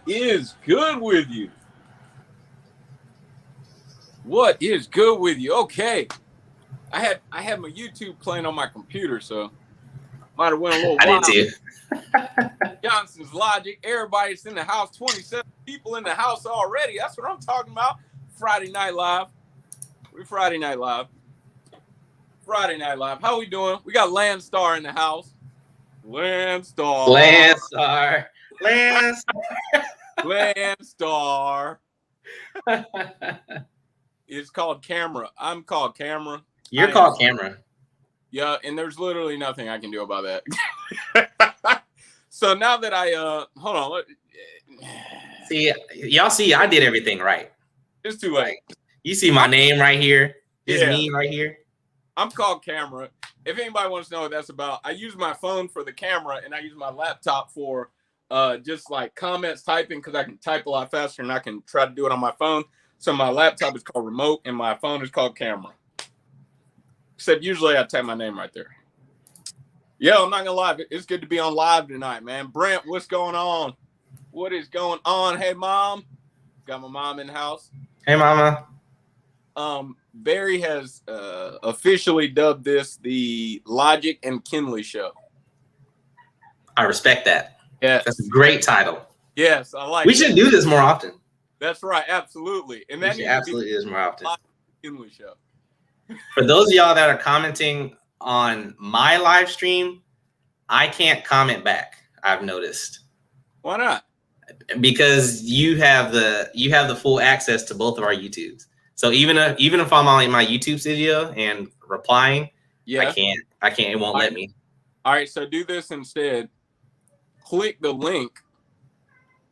is good with you? What is good with you? Okay. I had my YouTube playing on my computer, so might have went a little wild. I did too. Johnson's Logic. Everybody's in the house. 27 people in the house already. That's what I'm talking about. Friday Night Live. We're Friday Night Live. Friday Night Live. How we doing? We got Landstar in the house. Landstar. It's called Camera. I'm called Camera. You're called Camera. Yeah, and there's literally nothing I can do about that. So now that I hold on. See, y'all see, I did everything right. It's too late. You see my name right here. It's me right here. I'm called Camera. If anybody wants to know what that's about, I use my phone for the camera and I use my laptop for just like comments typing because I can type a lot faster and I can try to do it on my phone. So my laptop is called Remote and my phone is called Camera. Except usually I type my name right there. Yeah, I'm not gonna lie. It's good to be on live tonight, man. Brent, what's going on? What is going on? Hey, Mom. Got my mom in the house. Hey, Mama. Barry has officially dubbed this the Logic and Kinley Show. I respect that. Yeah, that's a great title. Yes, I like. We should do this more often. That's right, absolutely. And that absolutely is more often. Logic and Kinley Show. For those of y'all that are commenting on my live stream, I can't comment back. I've noticed. Why not? Because you have the full access to both of our YouTubes. So even if I'm on my YouTube studio and replying, I can't. It won't let me. All right. So do this instead. Click the link.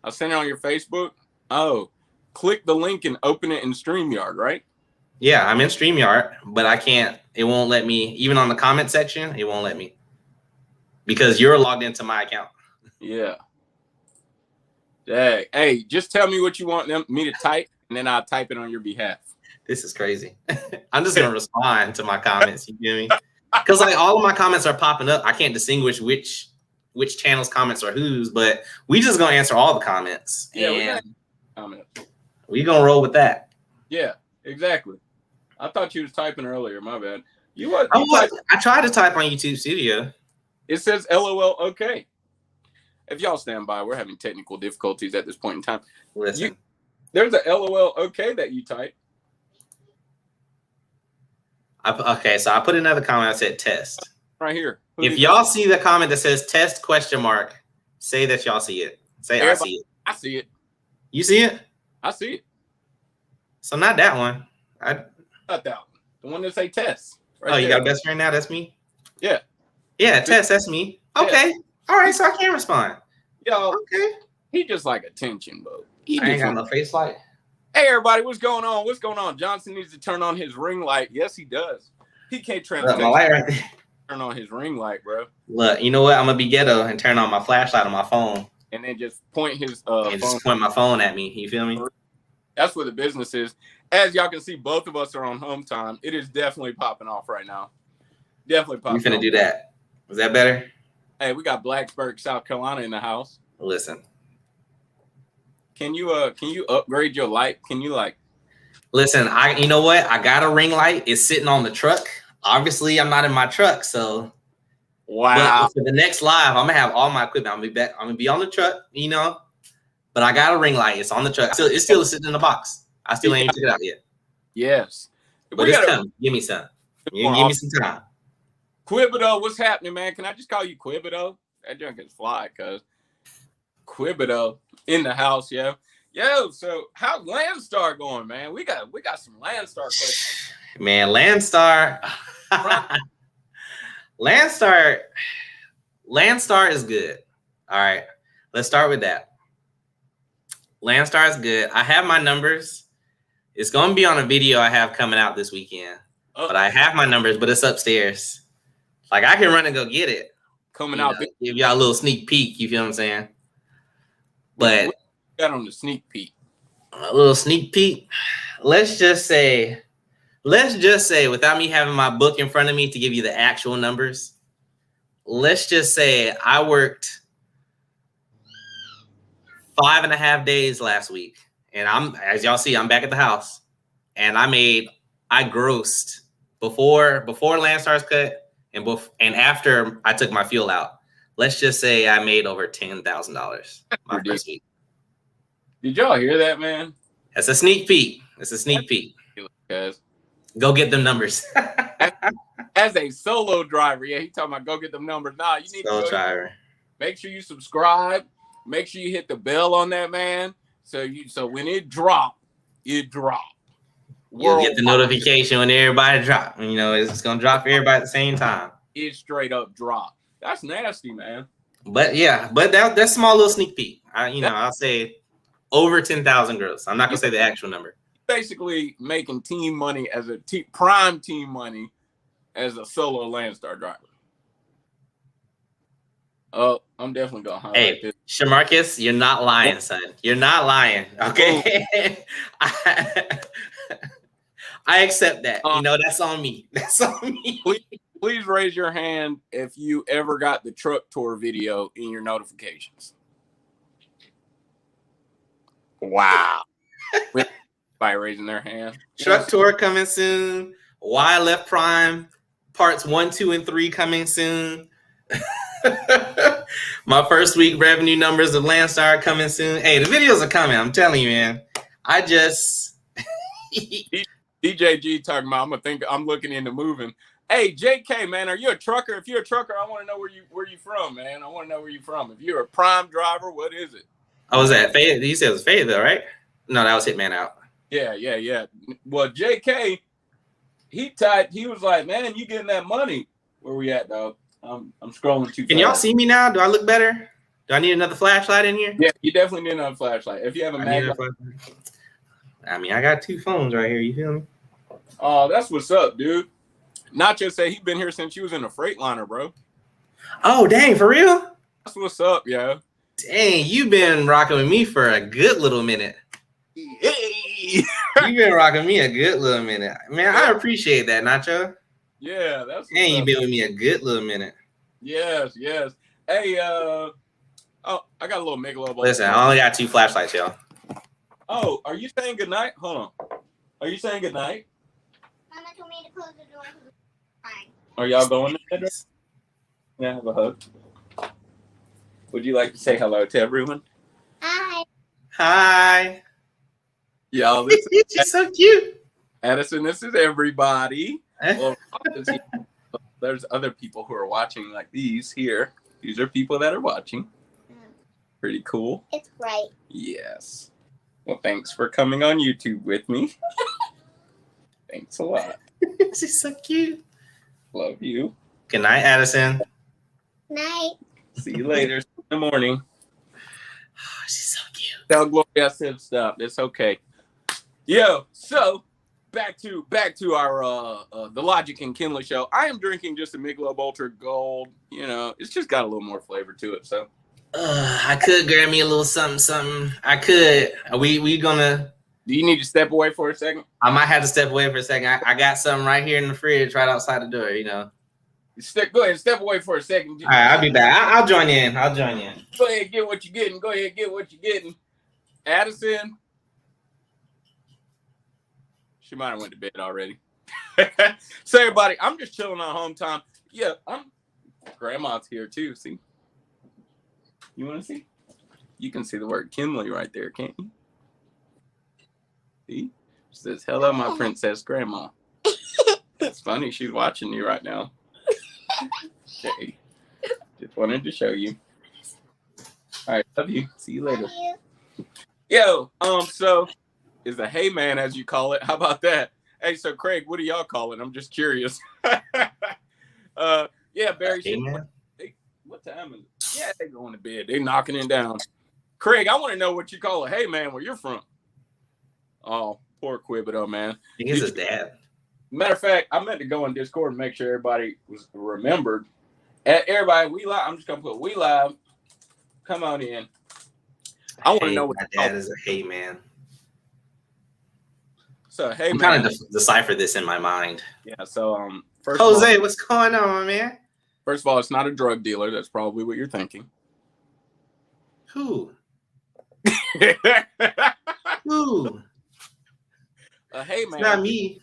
I'll send it on your Facebook. Oh, click the link and open it in StreamYard, right? Yeah, I'm in StreamYard, but I can't. It won't let me. Even on the comment section, it won't let me because you're logged into my account. Yeah. Hey, just tell me what you want me to type, and then I'll type it on your behalf. This is crazy. I'm just gonna respond to my comments. You get me? Because like all of my comments are popping up. I can't distinguish which channel's comments are whose, but we just gonna answer all the comments. Yeah, and we gonna roll with that. Yeah, exactly. I thought you was typing earlier. My bad. I tried to type on YouTube Studio. It says LOL. Okay. If y'all stand by, we're having technical difficulties at this point in time. Listen, there's a LOL okay that you type. Okay, so I put another comment. I said test. Right here. If y'all see the comment that says test ? Say that y'all see it. Say I see it. I see it. You see it? I see it. So not that one. Not that one. The one that say test. Right there. You got a best friend now? That's me? Yeah. Yeah, test, that's me. Okay. Yeah. All right, so I can't respond. Yo, okay. He just like attention, bro. I ain't got no face light. Hey, everybody, what's going on? What's going on? Johnson needs to turn on his ring light. Yes, he does. He can't my light right there. Turn on his ring light, bro. Look, you know what? I'm gonna be ghetto and turn on my flashlight on my phone. And then just point his phone. Just point my phone at me. You feel me? That's what the business is. As y'all can see, both of us are on home time. It is definitely popping off right now. Definitely popping off. We finna do that. Was that better? Hey, we got Blacksburg, South Carolina in the house. Listen. Can you upgrade your light? Can you Listen, you know what? I got a ring light. It's sitting on the truck. Obviously, I'm not in my truck, so wow. But for the next live, I'm gonna have all my equipment. I'm gonna be on the truck, you know. But I got a ring light. It's on the truck. It's still sitting in the box. I still ain't took it out yet. Yes. But it's coming. Give me some. Give me some time. Quibido, what's happening, man? Can I just call you Quibido? That junk is fly, cuz. Quibido in the house, yo. Yo, so how's Landstar going, man? We got some Landstar questions. Man, Landstar. Landstar is good. All right. Let's start with that. Landstar is good. I have my numbers. It's going to be on a video I have coming out this weekend. But I have my numbers, but it's upstairs. Like, I can run and go get it. Coming out. Give y'all a little sneak peek. You feel what I'm saying? But what you got on the sneak peek? A little sneak peek. Let's just say, without me having my book in front of me to give you the actual numbers, let's just say I worked 5.5 days last week, and as y'all see, I'm back at the house, and I grossed before Landstar's cut and after I took my fuel out. Let's just say I made over $10,000 my first week. Did y'all hear that, man? That's a sneak peek. It's a sneak peek. Guys, go get them numbers. As a solo driver, yeah, he talking about go get them numbers. Nah, you need to driver. Make sure you subscribe. Make sure you hit the bell on that, man. So when it drop, it drop. You'll get the notification when everybody drop. You know, it's gonna drop for everybody at the same time. It straight up drop. That's nasty, man. But yeah, that's small little sneak peek. I'll say over 10,000 gross. I'm not gonna say the actual number. Basically making team money as a prime team money as a solo Landstar driver. Oh, I'm definitely gonna highlight this. Shamarcus, you're not lying, son. You're not lying. Okay. I accept that. That's on me. That's on me. Please raise your hand if you ever got the truck tour video in your notifications. Wow. By raising their hand. Truck tour coming soon. Why Left Prime parts 1, 2, and 3 coming soon. My first week revenue numbers of Landstar coming soon. Hey, the videos are coming. I'm telling you, man. I just DJG talking about. I'm looking into moving. Hey, JK, man, are you a trucker? If you're a trucker, I want to know where you from, man. I want to know where you from. If you're a prime driver, what is it? Oh, was that Fayetteville? You said it was Fayetteville, right? No, that was Hitman Out. Yeah. Well, JK, he was like, man, you getting that money. Where we at, dog? I'm scrolling too fast. Can y'all see me now? Do I look better? Do I need another flashlight in here? Yeah, you definitely need another flashlight. If you have a mag. I got 2 phones right here. You feel me? Oh, that's what's up, dude. Nacho said he's been here since you was in a Freightliner, bro. Oh, dang, for real? That's what's up, yo. Dang, you've been rocking with me for a good little minute. Hey. You've been rocking me a good little minute. Man, I appreciate that, Nacho. Yeah, that's and you've been with me a good little minute. Yes. Hey, I got a little Michelob. Listen, I only got 2 flashlights, y'all. Oh, are you saying goodnight? Hold on. Are you saying goodnight? Mama told me to close the door. Are y'all going together? Can I have a hug? Would you like to say hello to everyone? Hi. Hi. Y'all, this is so cute. Addison, this is everybody. Well, there's other people who are watching like these here. These are people that are watching. Pretty cool. It's bright. Yes. Well, thanks for coming on YouTube with me. Thanks a lot. She's so cute. Love you. Good night, Addison. Night. See you later in the morning. Oh, she's so cute. Tell Gloria I said stop. It's okay. Yo, so back to our the Logic and Kinley show. I am drinking just a Michelob Ultra Gold. It's just got a little more flavor to it. So I could grab me a little something. I could. Are we gonna? Do you need to step away for a second? I might have to step away for a second. I got something right here in the fridge, right outside the door. Go ahead, step away for a second. All right, I'll be back. I'll join in. Go ahead, get what you're getting. Addison. She might have went to bed already. So everybody, I'm just chilling on home time. Yeah, Grandma's here too. See? You want to see? You can see the word Kinley right there, can't you? See? She says, hello, my princess grandma. It's funny. She's watching you right now. Okay. Just wanted to show you. All right. Love you. See you later. Yo, so is a hey man, as you call it. How about that? Hey, so Craig, what do y'all call it? I'm just curious. Yeah, Barry. What time is it? Yeah, they're going to bed. They're knocking it down. Craig, I want to know what you call it. Hey man, where you're from. Oh, poor Quibido, man. I think it's his dad. Matter of fact, I meant to go on Discord and make sure everybody was remembered. Everybody, we live. I'm just gonna put we live. Come on in. I want to know what my dad is a hey man. So hey, I'm trying to decipher this in my mind. Yeah. So first, Jose, of all, what's going on, man? First of all, it's not a drug dealer. That's probably what you're thinking. Who? Ooh, Hey, it's man. not me.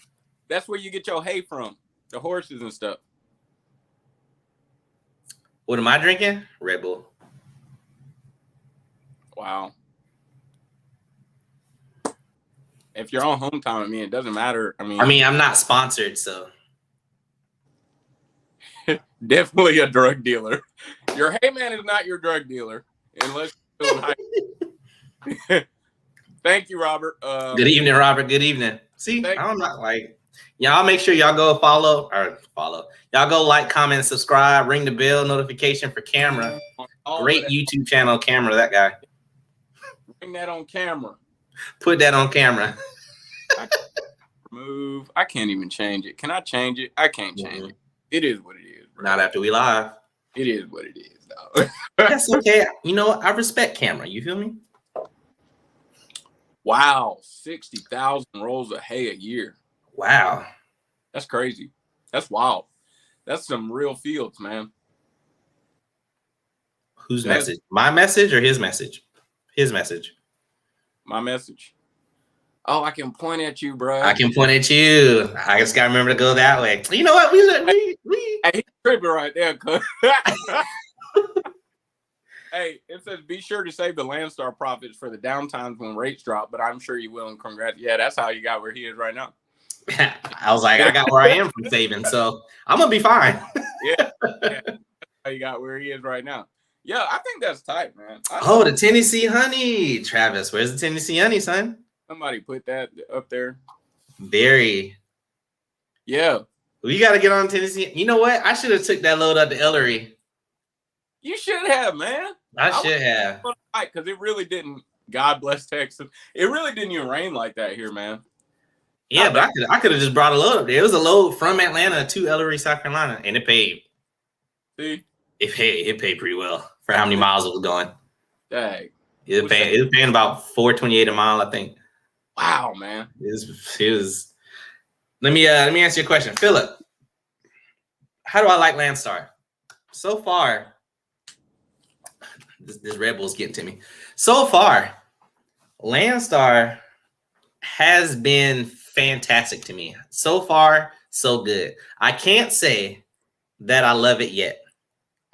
That's where you get your hay from. The horses and stuff. What am I drinking? Red Bull. Wow. If you're on home time, I mean, it doesn't matter. I mean, I'm not sponsored, so. Definitely a drug dealer. Your hay man is not your drug dealer, unless you're doing high. Thank you, Robert. Good evening, Robert. Good evening. See, I'm not like y'all. Make sure y'all go follow. Y'all go like, comment, subscribe, ring the bell notification for Camera. Great YouTube channel, Camera. That guy. Bring that on camera. Put that on camera. Remove. I can't even change it. Can I change it? I can't change it. It is what it is, bro. Not after we live. It is what it is, though. That's okay. You know what? I respect Camera. You feel me? Wow, 60,000 rolls of hay a year. Wow, that's crazy. That's wild. That's some real fields, man. Whose message? My message or his message? His message. My message. Oh, I can point at you, bro. I can point at you. I just gotta remember to go that way. You know what? We. Hey, tripping right there, cuz. Hey, it says be sure to save the Landstar profits for the downtimes when rates drop, but I'm sure you will. And congrats. Yeah, that's how you got where he is right now. I was like, I got where I am from saving, so I'm gonna be fine. Yeah, that's how you got where he is right now. Yeah, I think that's tight, man. The Tennessee honey, Travis. Where's the Tennessee honey, son? Somebody put that up there. Very. Yeah. We got to get on Tennessee. You know what? I should have took that load up to Ellery. You should have, man. I should have. Because it really didn't. God bless Texas. It really didn't even rain like that here, man. Yeah, but I could have just brought a load up there. It was a load from Atlanta to Ellery, South Carolina, and it paid. See? It paid pretty well for how many miles it was going. Dang. It was paying about $4.28 a mile, I think. Wow, man. It was. Let me ask you a question, Philip. How do I like Landstar? So far, this Red Bull's getting to me. So far, Landstar has been fantastic to me. So far, so good. I can't say that I love it yet.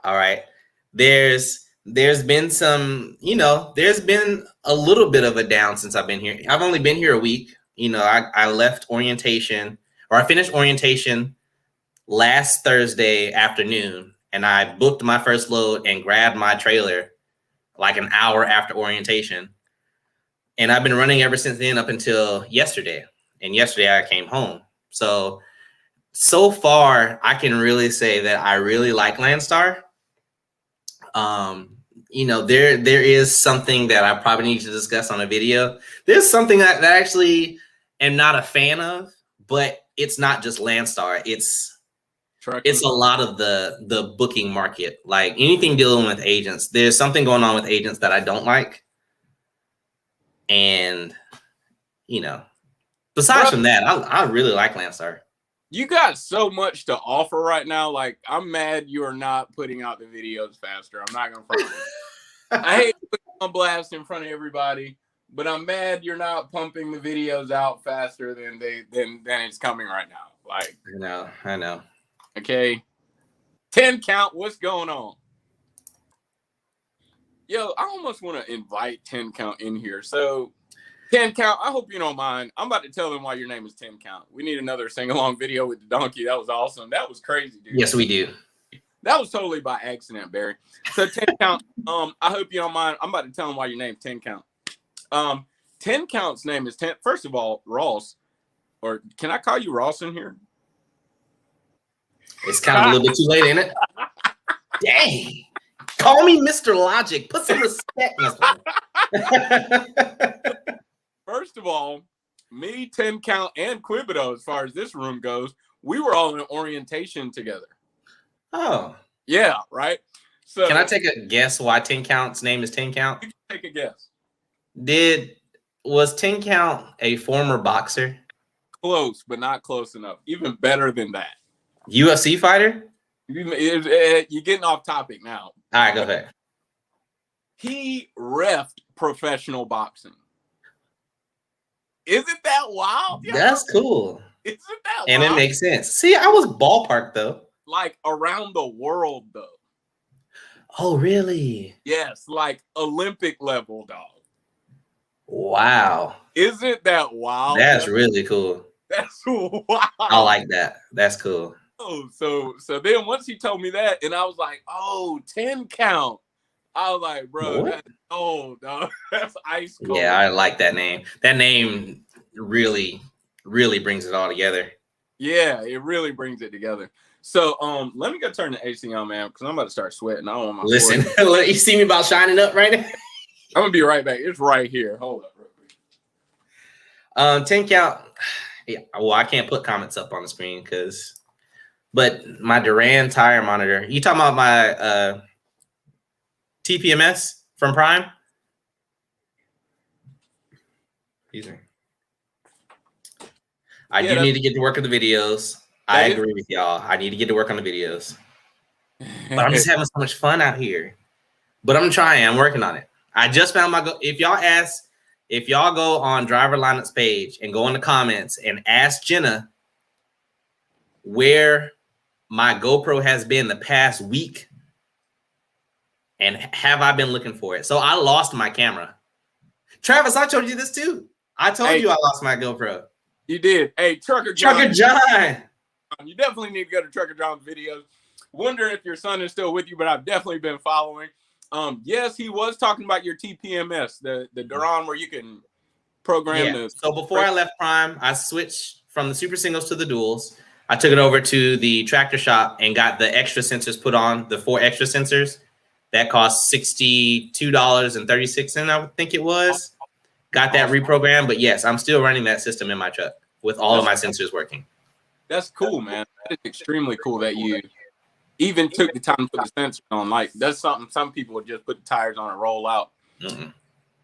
All right. There's been some, there's been a little bit of a down since I've been here. I've only been here a week. I left orientation, or I finished orientation last Thursday afternoon, and I booked my first load and grabbed my trailer like an hour after orientation. And I've been running ever since then up until yesterday. And yesterday I came home. So far, I can really say that I really like Landstar. There is something that I probably need to discuss on a video. There's something that I actually am not a fan of, but it's not just Landstar. It's a lot of the booking market. Like anything dealing with agents, there's something going on with agents that I don't like. And, besides from that, I really like Landstar. You got so much to offer right now. Like, I'm mad you are not putting out the videos faster. I'm not going to front. I hate to put you on blast in front of everybody, but I'm mad you're not pumping the videos out faster than it's coming right now. Like, I know. Okay. 10 count. What's going on? Yo, I almost want to invite 10 count in here. So 10 count, I hope you don't mind. I'm about to tell them why your name is 10 count. We need another sing-along video with the donkey. That was awesome. That was crazy, dude. Yes, we do. That was totally by accident, Barry. So 10 count, I hope you don't mind. I'm about to tell them why your name's 10 count. 10 count's name is 10. First of all, Ross, or can I call you Ross in here? It's kind of a little bit too late, ain't it? Dang. Call me Mr. Logic. Put some respect in this. First of all, me, 10 count, and Quibido, as far as this room goes, we were all in orientation together. Oh. Yeah, right? So can I take a guess why 10 count's name is 10 count? You can take a guess. Was 10 count a former boxer? Close, but not close enough. Even better than that. UFC fighter? You're getting off topic now. All right, go ahead. He reffed professional boxing. Isn't that wild? That's cool. Isn't that and wild? It makes sense. See, I was ballpark though. Like around the world though. Oh, really? Yes, like Olympic level, dog. Wow. Isn't that wild? That's really cool. That's wild. I like that. That's cool. Oh, so then once he told me that, and I was like, oh, 10 count. I was like, bro, that's old, dog. That's ice cold. Yeah, I like that name. That name really, really brings it all together. Yeah, it really brings it together. So let me go turn the AC on, man, because I'm about to start sweating. I don't want my Listen, you see me about shining up right now? I'm gonna be right back. It's right here. Hold up real quick. 10 count. Yeah, well, I can't put comments up on the screen but my Duran tire monitor. You talking about my TPMS from Prime? I do need to get to work on the videos. I agree with y'all. I need to get to work on the videos. But I'm just having so much fun out here. But I'm trying. I'm working on it. I just found my if y'all go on Driver Lineup's page and go in the comments and ask Jenna where my GoPro has been the past week and have I been looking for it. So I lost my camera. Travis, I told you this too. I told you I lost my GoPro. You did. Hey, Trucker John. You definitely need to go to Trucker John's videos. Wondering if your son is still with you, but I've definitely been following. Yes, he was talking about your TPMS, the Duran where you can program the. So before I left Prime, I switched from the super singles to the duals. I took it over to the tractor shop and got the extra sensors put on, the 4 extra sensors. That cost $62.36, I think it was. Got that reprogrammed, but yes, I'm still running that system in my truck with all of my sensors working. That's cool, man. That is extremely cool that you even took the time to put the sensor on. Like, that's something some people would just put the tires on and roll out.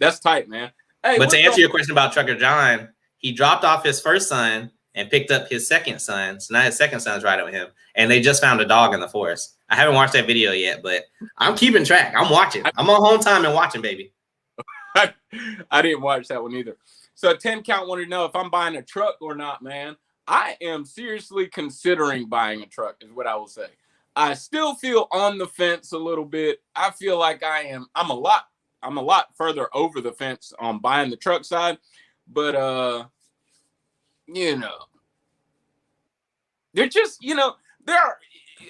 That's tight, man. Hey, but to answer your question about Trucker John, he dropped off his first son and picked up his second son. So now his second son's riding with him. And they just found a dog in the forest. I haven't watched that video yet, but I'm keeping track. I'm watching. I'm on home time and watching, baby. I didn't watch that one either. So 10 count wanted to know if I'm buying a truck or not, man. I am seriously considering buying a truck is what I will say. I still feel on the fence a little bit. I feel like I'm a lot further over the fence on buying the truck side, but they're just,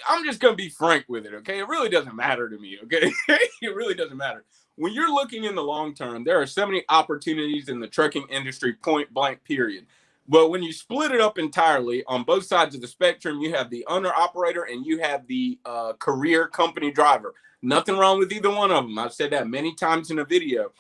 I'm just going to be frank with it. Okay. It really doesn't matter to me. Okay. It really doesn't matter. When you're looking in the long term, there are so many opportunities in the trucking industry, point blank, period. But when you split it up entirely on both sides of the spectrum, you have the owner operator and you have the career company driver. Nothing wrong with either one of them. I've said that many times in a video.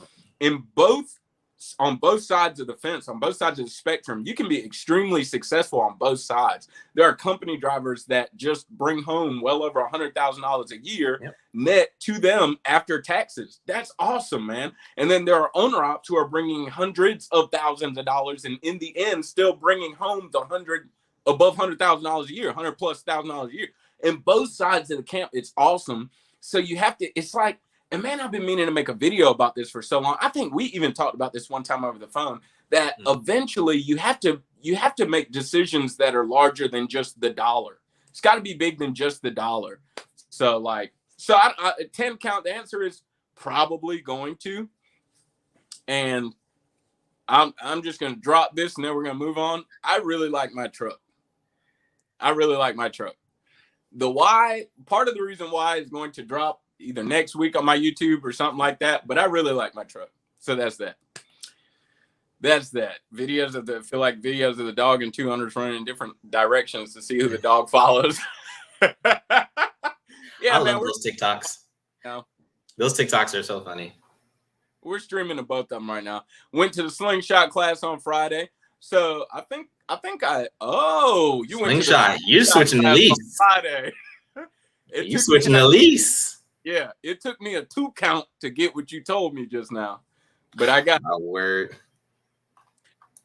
On both sides of the fence, on both sides of the spectrum, you can be extremely successful on both sides. There are company drivers that just bring home well over $100,000 a year net to them after taxes. That's awesome, man. And then there are owner ops who are bringing hundreds of thousands of dollars and in the end still bringing home above $100,000 a year, $100,000+ a year. And both sides of the camp, it's awesome. So you have to, it's like, and man, I've been meaning to make a video about this for so long. I think we even talked about this one time over the phone, that eventually you have to make decisions that are larger than just the dollar. It's got to be big than just the dollar. So 10 count, the answer is probably going to. And I'm just going to drop this and then we're going to move on. I really like my truck. The why, part of the reason why is going to drop either next week on my YouTube or something like that, but I really like my truck. So that's that. Videos of the dog and 200s running in different directions to see who the dog follows. I love those TikToks. Those TikToks are so funny. We're streaming to both of them right now. Went to the slingshot class on Friday. So I think you went slingshot. You're switching to Lease. Friday. You switching to Lease. Yeah, it took me a 2 count to get what you told me just now, but I got my word.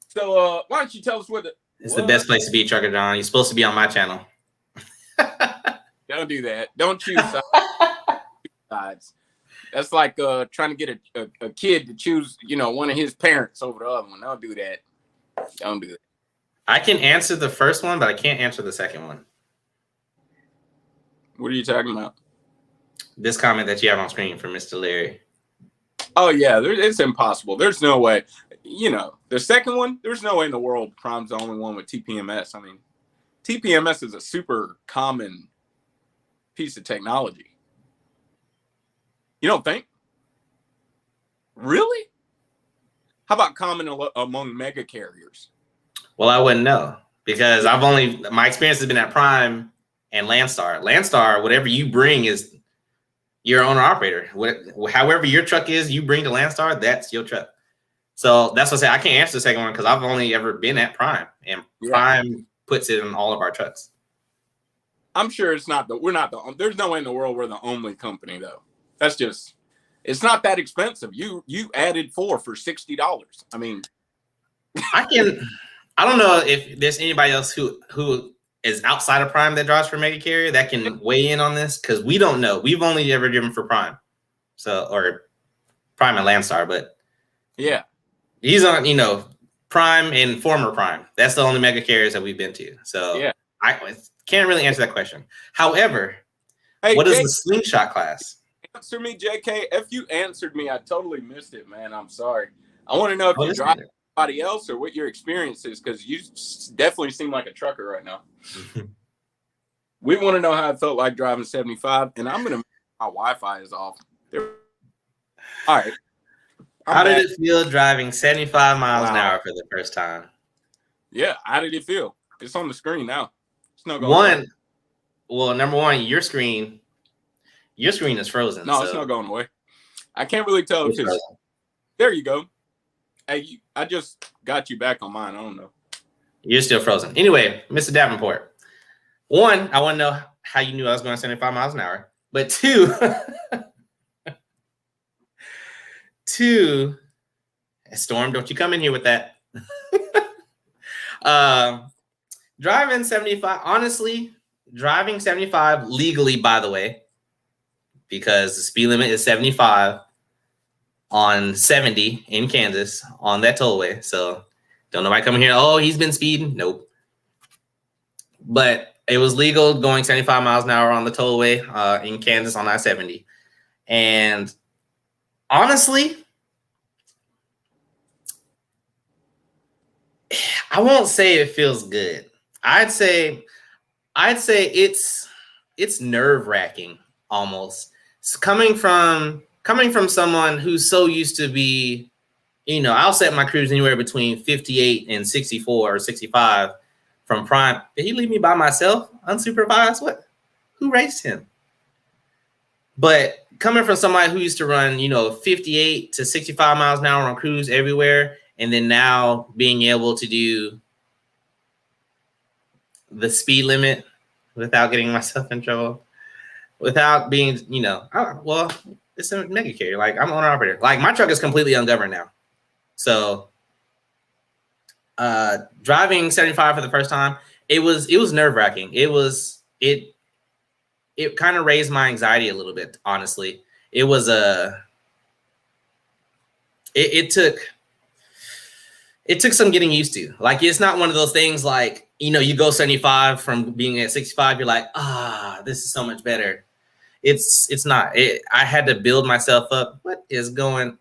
So why don't you tell us what it's the best place to be, Trucker John. You're supposed to be on my channel. Don't do that. Don't choose sides. That's like trying to get a kid to choose, one of his parents over the other one. Don't do that. Don't do that. I can answer the first one, but I can't answer the second one. What are you talking about? This comment that you have on screen from Mr. Larry. Oh, yeah, it's impossible. There's no way. The second one, there's no way in the world Prime's the only one with TPMS. I mean, TPMS is a super common piece of technology. You don't think? Really? How about common among mega carriers? Well, I wouldn't know because my experience has been at Prime and Landstar. Landstar, whatever you bring is your owner operator. However your truck is, you bring to Landstar, that's your truck. So that's what I say. I can't answer the second one because I've only ever been at Prime, and Prime puts it in all of our trucks. I'm sure there's no way in the world we're the only company though. That's just, it's not that expensive. You added 4 for $60. I mean, I don't know if there's anybody else who is outside of Prime that drives for mega carrier that can weigh in on this because we don't know. We've only ever driven for Prime, or Prime and Landstar, but yeah, he's on Prime and former Prime. That's the only mega carriers that we've been to. So yeah, I can't really answer that question. However, what is the slingshot class? Answer me, JK. If you answered me, I totally missed it, man. I'm sorry. I want to know if you drive anybody else or what your experience is, because you definitely seem like a trucker right now. We want to know how it felt like driving 75, and I'm gonna. My Wi-Fi is off. All right. How did it feel driving 75 miles an hour for the first time? Yeah, how did it feel? It's on the screen now. It's not going away. Well, number one, your screen is frozen. No, it's not going away. I can't really tell because there you go. Hey, I just got you back on mine. I don't know. You're still frozen. Anyway, Mr. Davenport. One, I want to know how you knew I was going 75 miles an hour. But two, Storm, don't you come in here with that. Driving 75, honestly, driving 75 legally, by the way, because the speed limit is 75 on 70 in Kansas on that tollway. So don't nobody come here, oh, he's been speeding. Nope. But it was legal going 75 miles an hour on the tollway in Kansas on I-70. And honestly, I won't say it feels good. I'd say it's nerve-wracking almost. It's coming from someone who's so used to be, I'll set my cruise anywhere between 58 and 64 or 65 from Prime. Did he leave me by myself, unsupervised? What? Who raced him? But coming from somebody who used to run, 58 to 65 miles an hour on cruise everywhere, and then now being able to do the speed limit without getting myself in trouble, without being, it's a mega carrier. Like, I'm owner operator. Like, my truck is completely ungoverned now. So driving 75 for the first time, it was nerve-wracking. It kind of raised my anxiety a little bit, honestly. It was it took some getting used to. Like, it's not one of those things like, you go 75 from being at 65, you're like, this is so much better. It's not. I had to build myself up. What is going?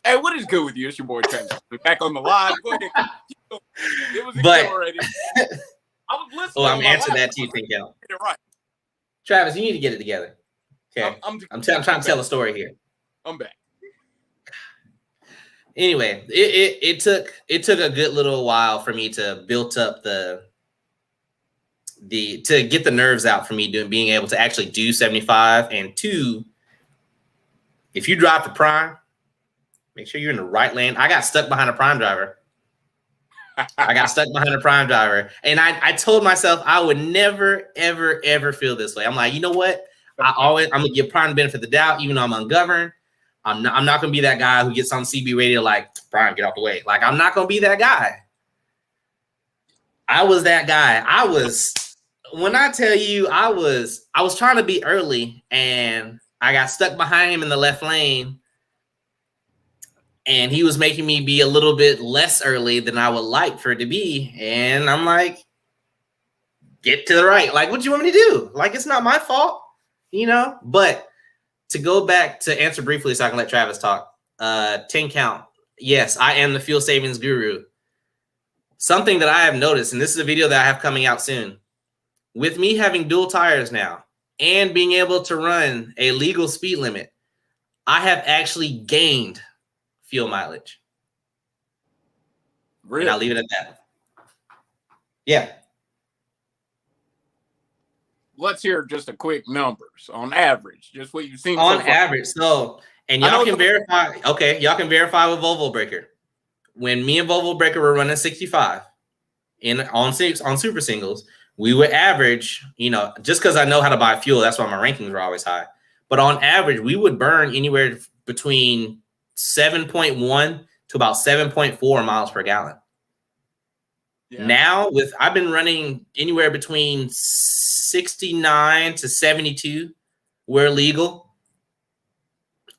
Hey, what is good with you? It's your boy Travis. Back on the line. Go ahead. It was already. I was listening. Oh, I'm answering that to you, think out. Right. Travis, you need to get it together. Okay. I'm trying to tell a story here. I'm back. Anyway, it took a good little while for me to build up to get the nerves out for me being able to actually do 75. And two, if you drive for Prime, make sure you're in the right lane. I got stuck behind a Prime driver. And I told myself I would never, ever, ever feel this way. I'm like, you know what? I'm gonna give Prime the benefit of the doubt, even though I'm ungoverned. I'm not gonna be that guy who gets on CB radio like, Prime, get off the way. Like, I'm not gonna be that guy. I was that guy. When I tell you, I was trying to be early, and I got stuck behind him in the left lane, and he was making me be a little bit less early than I would like for it to be. And I'm like, get to the right. Like, what do you want me to do? Like, it's not my fault, you know? But to go back to answer briefly so I can let Travis talk, 10 count. Yes, I am the fuel savings guru. Something that I have noticed, and this is a video that I have coming out soon, with me having dual tires now and being able to run a legal speed limit, I have actually gained fuel mileage. Really? And I'll leave it at that. Yeah. Let's hear just a quick numbers on average, just what you've seen On so far. average. So, and y'all can verify. Okay, y'all can verify with Volvo Breaker. When me and Volvo Breaker were running 65 on super singles, we would average, you know, just because I know how to buy fuel, that's why my rankings were always high. But on average, we would burn anywhere between 7.1 to about 7.4 miles per gallon. Yeah. Now I've been running anywhere between 69 to 72 where legal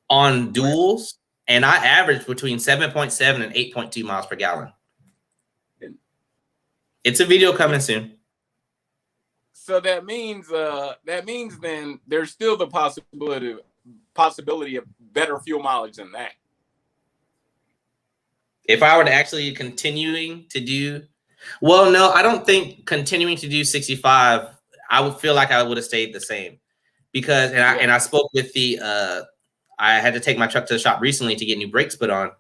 on duals, and I average between 7.7 and 8.2 miles per gallon. It's a video coming soon. So that means then there's still the possibility of better fuel mileage than that. If I were to actually continuing to do, well, no, I don't think continuing to do 65, I would feel like I would have stayed the same because, and I spoke with I had to take my truck to the shop recently to get new brakes put on.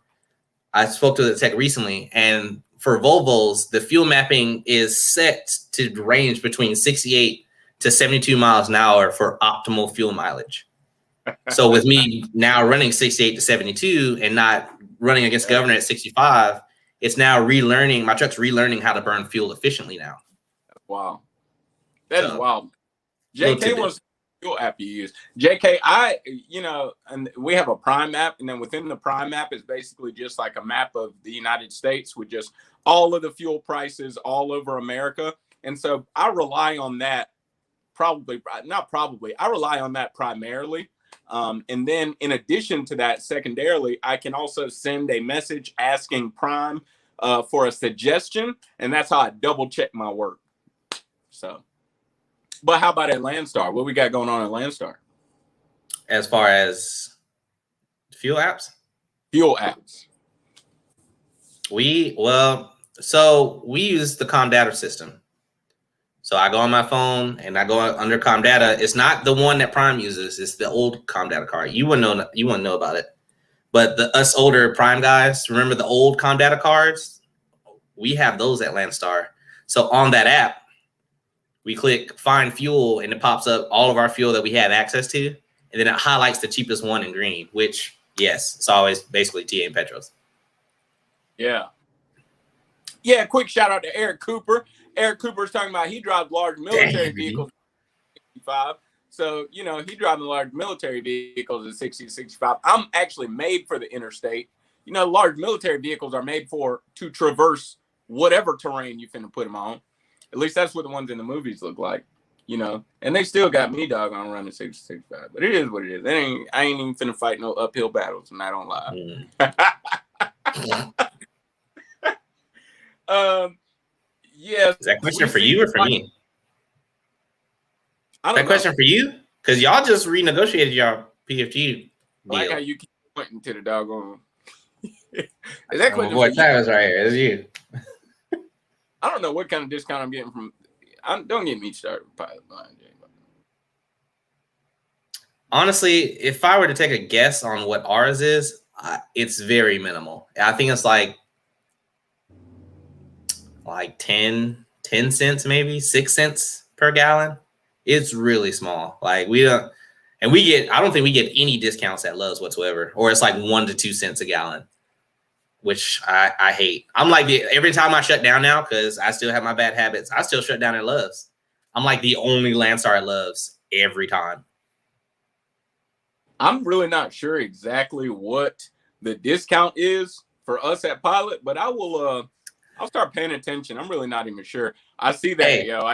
I spoke to the tech recently, and for Volvos, the fuel mapping is set to range between 68 to 72 miles an hour for optimal fuel mileage. So with me now running 68 to 72 and not running against governor at 65, it's now relearning. My truck's relearning how to burn fuel efficiently now. Wow. That is wild. JK was the fuel app you use. JK, and we have a Prime app, and then within the Prime app is basically just like a map of the United States with just all of the fuel prices all over America. And so I rely on that I rely on that primarily. And then in addition to that, secondarily, I can also send a message asking Prime for a suggestion, and that's how I double check my work. So, but how about at Landstar? What we got going on at Landstar? As far as fuel apps? Fuel apps. We use the Comdata system. So I go on my phone and I go under Comdata. It's not the one that Prime uses. It's the old Comdata card. You wouldn't know about it. But us older Prime guys, remember the old Comdata cards? We have those at Landstar. So on that app, we click find fuel and it pops up all of our fuel that we have access to. And then it highlights the cheapest one in green, which, yes, it's always basically TA and Petros. Yeah. Yeah, quick shout out to Eric Cooper. Eric Cooper's talking about he drives large military vehicles at 65. So, he drives large military vehicles at 60 to 65. I'm actually made for the interstate. Large military vehicles are made to traverse whatever terrain you finna put them on. At least that's what the ones in the movies look like, And they still got me doggone running 60 to 65. But it is what it is. I ain't even finna fight no uphill battles, and I don't lie. Yes. Is that question for you or for me? That question for you? Because y'all just renegotiated your PFG deal. I like how you keep pointing to the doggone. Is that question boy, Travis right here. It's you. I don't know what kind of discount I'm getting from. Don't get me started with Pilot Blind. Honestly, if I were to take a guess on what ours is, it's very minimal. I think it's like 10 cents, maybe 6 cents per gallon. It's really small. Like I don't think we get any discounts at Love's whatsoever, or it's like 1 to 2 cents a gallon, which I hate. I'm like, every time I shut down now, because I still have my bad habits, I still shut down at Love's. I'm like the only Landstar at Love's every time. I'm really not sure exactly what the discount is for us at Pilot, but I will I'll start paying attention. I'm really not even sure. I see that, Hey. yo.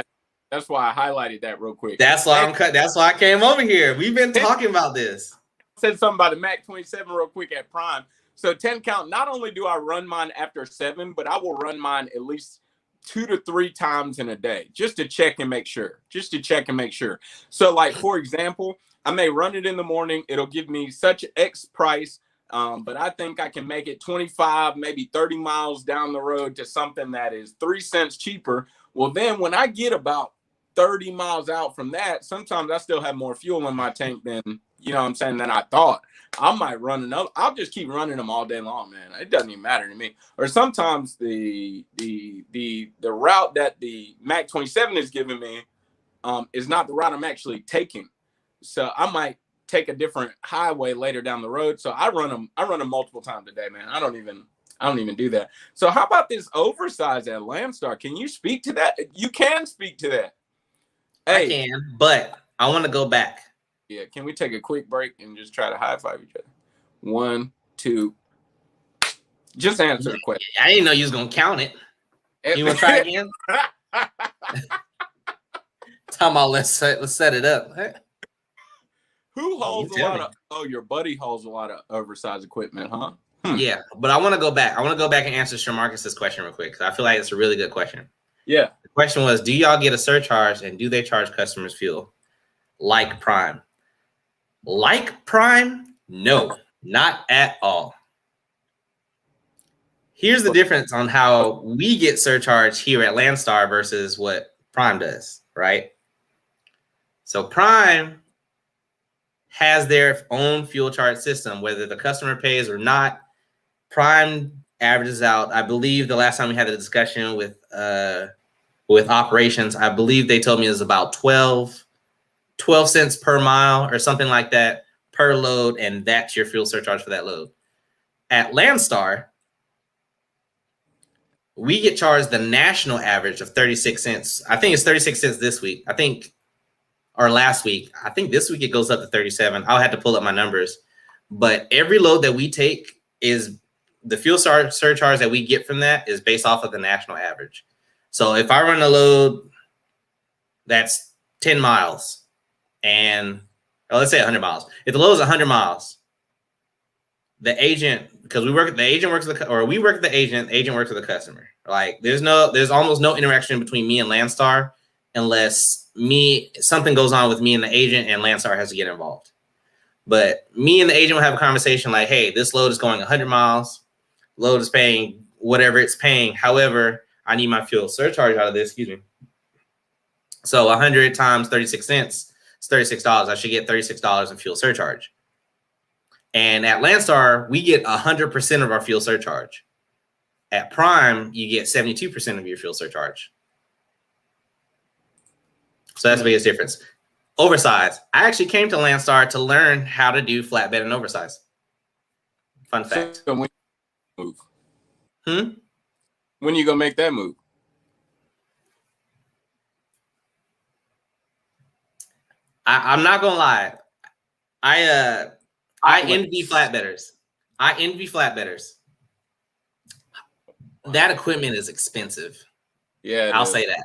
That's why I highlighted that real quick. That's why That's why I came over here. We've been talking about this. Said something about the Mac 27 real quick at Prime. So 10 count. Not only do I run mine after 7, but I will run mine at least 2 to 3 times in a day just to check and make sure. So, like, for example, I may run it in the morning. It'll give me such X price, but I think I can make it 25, maybe 30 miles down the road to something that is 3 cents cheaper. Well, then when I get about 30 miles out from that, sometimes I still have more fuel in my tank than, than I thought. I might run another. I'll just keep running them all day long, man. It doesn't even matter to me. Or sometimes the route that the Mac 27 is giving me is not the route I'm actually taking. So I might take a different highway later down the road. So I run them multiple times a day, man. I don't even do that. So how about this oversize at Landstar? Can you speak to that? You can speak to that. Hey. I can, but I want to go back. Yeah, can we take a quick break and just try to high five each other? 1, 2. Just answer the question. I didn't know you was gonna count it. You want to try again? Talking about let's set it up. Who hauls a lot of? Oh, your buddy hauls a lot of oversized equipment, huh? Yeah, but I want to go back. I want to go back and answer Shamarcus's question real quick because I feel like it's a really good question. Yeah. The question was, do y'all get a surcharge and do they charge customers fuel like Prime? Like Prime? No, not at all. Here's the difference on how we get surcharge here at Landstar versus what Prime does, right? So Prime has their own fuel charge system, whether the customer pays or not. Prime averages out. I believe the last time we had a discussion with operations, I believe they told me it was about 12 cents per mile or something like that per load, and that's your fuel surcharge for that load. At Landstar, we get charged the national average of 36 cents. I think it's 36 cents this week. Or last week. I think this week it goes up to 37. I'll have to pull up my numbers. But every load that we take is the fuel surcharge that we get from that is based off of the national average. So if I run a load that's 10 miles and let's say 100 miles. If the load is 100 miles, the agent, because we work at the agent works with we work with the agent works with the customer. Like there's almost no interaction between me and Landstar unless something goes on with me and the agent and Landstar has to get involved. But me and the agent will have a conversation like, hey, this load is going 100 miles. Load is paying whatever it's paying. However, I need my fuel surcharge out of this. Excuse me. So 100 times 36 cents, it's $36. I should get $36 in fuel surcharge. And at Landstar, we get 100% of our fuel surcharge. At Prime, you get 72% of your fuel surcharge. So that's the biggest difference. Oversize. I actually came to Landstar to learn how to do flatbed and oversize. Fun fact. So when you move? When you gonna make that move? I'm not gonna lie. I envy flatbedders. That equipment is expensive. Yeah, I'll say that.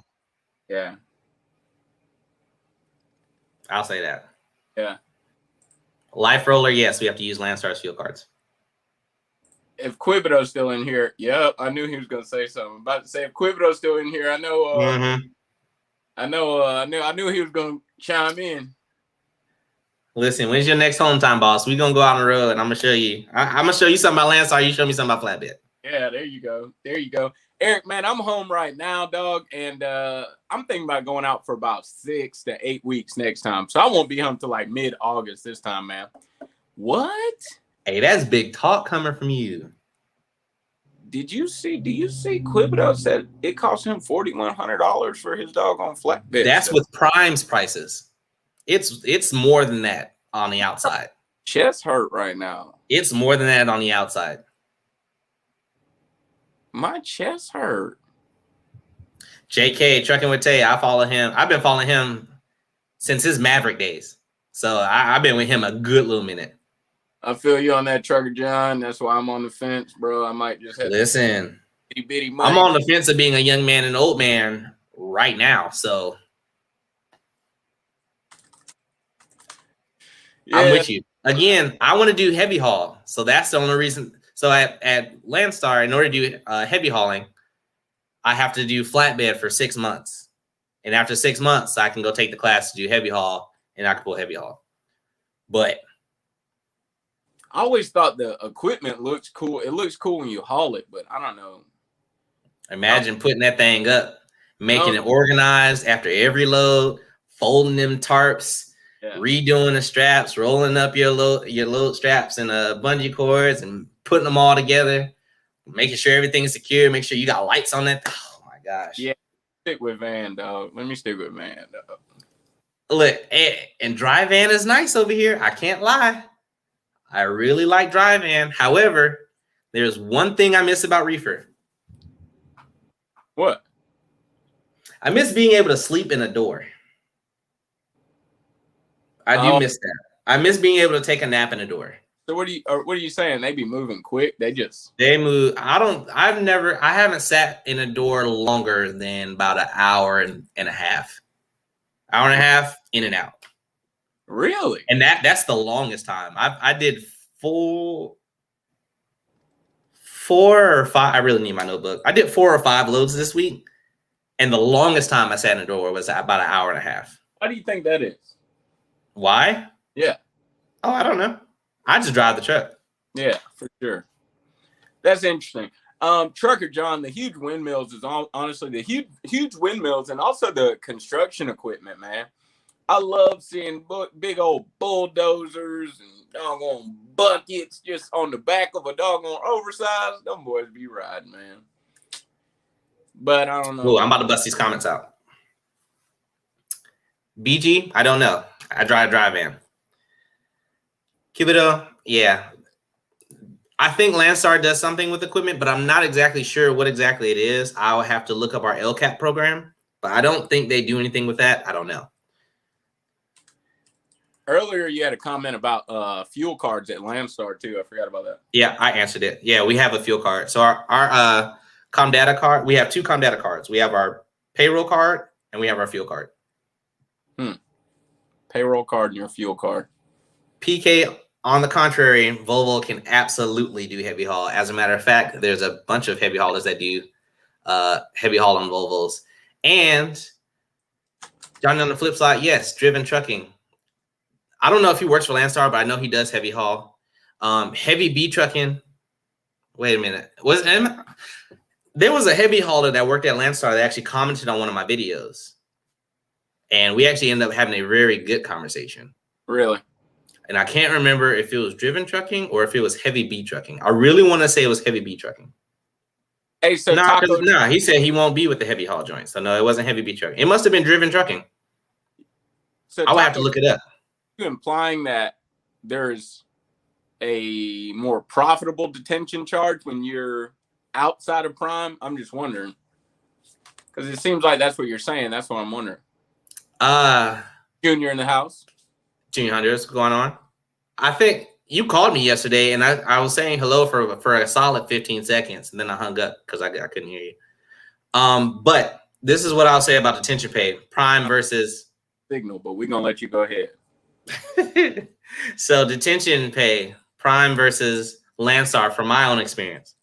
Yeah. I'll say that. Yeah. Life roller, yes, we have to use Landstar's fuel cards. If Quibido's still in here, yep, I knew he was gonna say something. I'm about to say if Quibido's still in here, I know. I knew he was gonna chime in. Listen, when's your next home time, boss? We're gonna go out on the road and I'm gonna show you. I'm gonna show you something about Landstar. You show me something about flatbed. Yeah, there you go. Eric, man, I'm home right now, dog, and I'm thinking about going out for about 6 to 8 weeks next time. So I won't be home till like mid-August this time, man. What? Hey, that's big talk coming from you. Do you see Quibido said it cost him $4,100 for his dog on flatbed? That's with Prime's prices. It's more than that on the outside. Chest hurt right now. It's more than that on the outside. My chest hurt. JK, Trucking with Tay, I follow him. I've been following him since his Maverick days. So I've been with him a good little minute. I feel you on that, Trucker John. That's why I'm on the fence, bro. I might just have Listen. Itty bitty money. I'm on the fence of being a young man and old man right now, so Yeah. I'm with you. Again, I want to do heavy haul, so that's the only reason. So at Landstar, in order to do heavy hauling, I have to do flatbed for 6 months, and after 6 months, I can go take the class to do heavy haul, and I can pull heavy haul. But I always thought the equipment looks cool. It looks cool when you haul it, but I don't know. imagine putting that thing up, making it organized after every load, folding them tarps, redoing the straps, rolling up your load straps and bungee cords, and putting them all together, making sure everything's secure, make sure you got lights on that. Oh my gosh. Yeah, stick with van, dog. Let me stick with van, dog. Look, and dry van is nice over here. I can't lie. I really like dry van. However, there's one thing I miss about reefer. What? I miss being able to sleep in a door. I do miss that. I miss being able to take a nap in a door. So what are you saying? They be moving quick? They move. I haven't sat in a door longer than about an hour and a half. Hour and a half in and out. Really? And that's the longest time. I did 4 or 5. I really need my notebook. I did 4 or 5 loads this week, and the longest time I sat in a door was about an hour and a half. Why do you think that is? Why? Yeah. Oh, I don't know. I just drive the truck. Yeah, for sure. That's interesting. Trucker John, the huge windmills is honestly the huge windmills, and also the construction equipment, man. I love seeing big old bulldozers and doggone buckets just on the back of a doggone oversized. Them boys be riding, man. But I don't know. Ooh, I'm about to bust these comments out. BG, I don't know. I drive van. Cubido, yeah. I think Landstar does something with equipment, but I'm not exactly sure what exactly it is. I'll have to look up our LCAP program, but I don't think they do anything with that. I don't know. Earlier, you had a comment about fuel cards at Landstar, too. I forgot about that. Yeah, I answered it. Yeah, we have a fuel card. So our Comdata card, we have 2 Comdata cards. We have our payroll card, and we have our fuel card. Payroll card and your fuel card. PK, on the contrary, Volvo can absolutely do heavy haul. As a matter of fact, there's a bunch of heavy haulers that do heavy haul on Volvos. And Johnny, on the flip side, yes, driven trucking. I don't know if he works for Landstar, but I know he does heavy haul. Heavy B trucking. Wait a minute. There was a heavy hauler that worked at Landstar that actually commented on one of my videos. And we actually ended up having a very good conversation. Really? And I can't remember if it was driven trucking or if it was heavy B trucking. I really want to say it was heavy B trucking. Hey, so he said he won't be with the heavy haul joint. So no, it wasn't heavy B trucking. It must have been driven trucking. So I would have to look it up. You implying that there's a more profitable detention charge when you're outside of prime? I'm just wondering. Because it seems like that's what you're saying. That's what I'm wondering. Junior in the house. Junior Hunter, what's going on? I think you called me yesterday, and I was saying hello for a solid 15 seconds, and then I hung up because I couldn't hear you. But this is what I'll say about detention pay. Prime versus signal, but we're going to let you go ahead. So detention pay, Prime versus Landstar, from my own experience.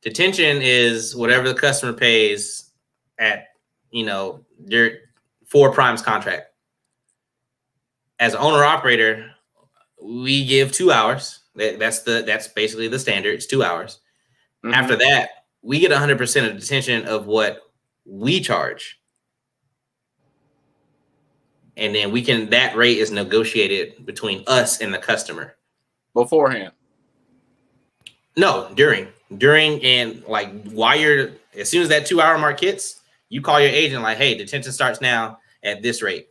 Detention is whatever the customer pays at, for Prime's contract. As an owner operator, we give 2 hours. That's basically the standard. It's 2 hours. Mm-hmm. After that, we get 100% of detention of what we charge. And then that rate is negotiated between us and the customer. Beforehand? No, during and while as soon as that 2 hour mark hits, you call your agent like, hey, detention starts now at this rate.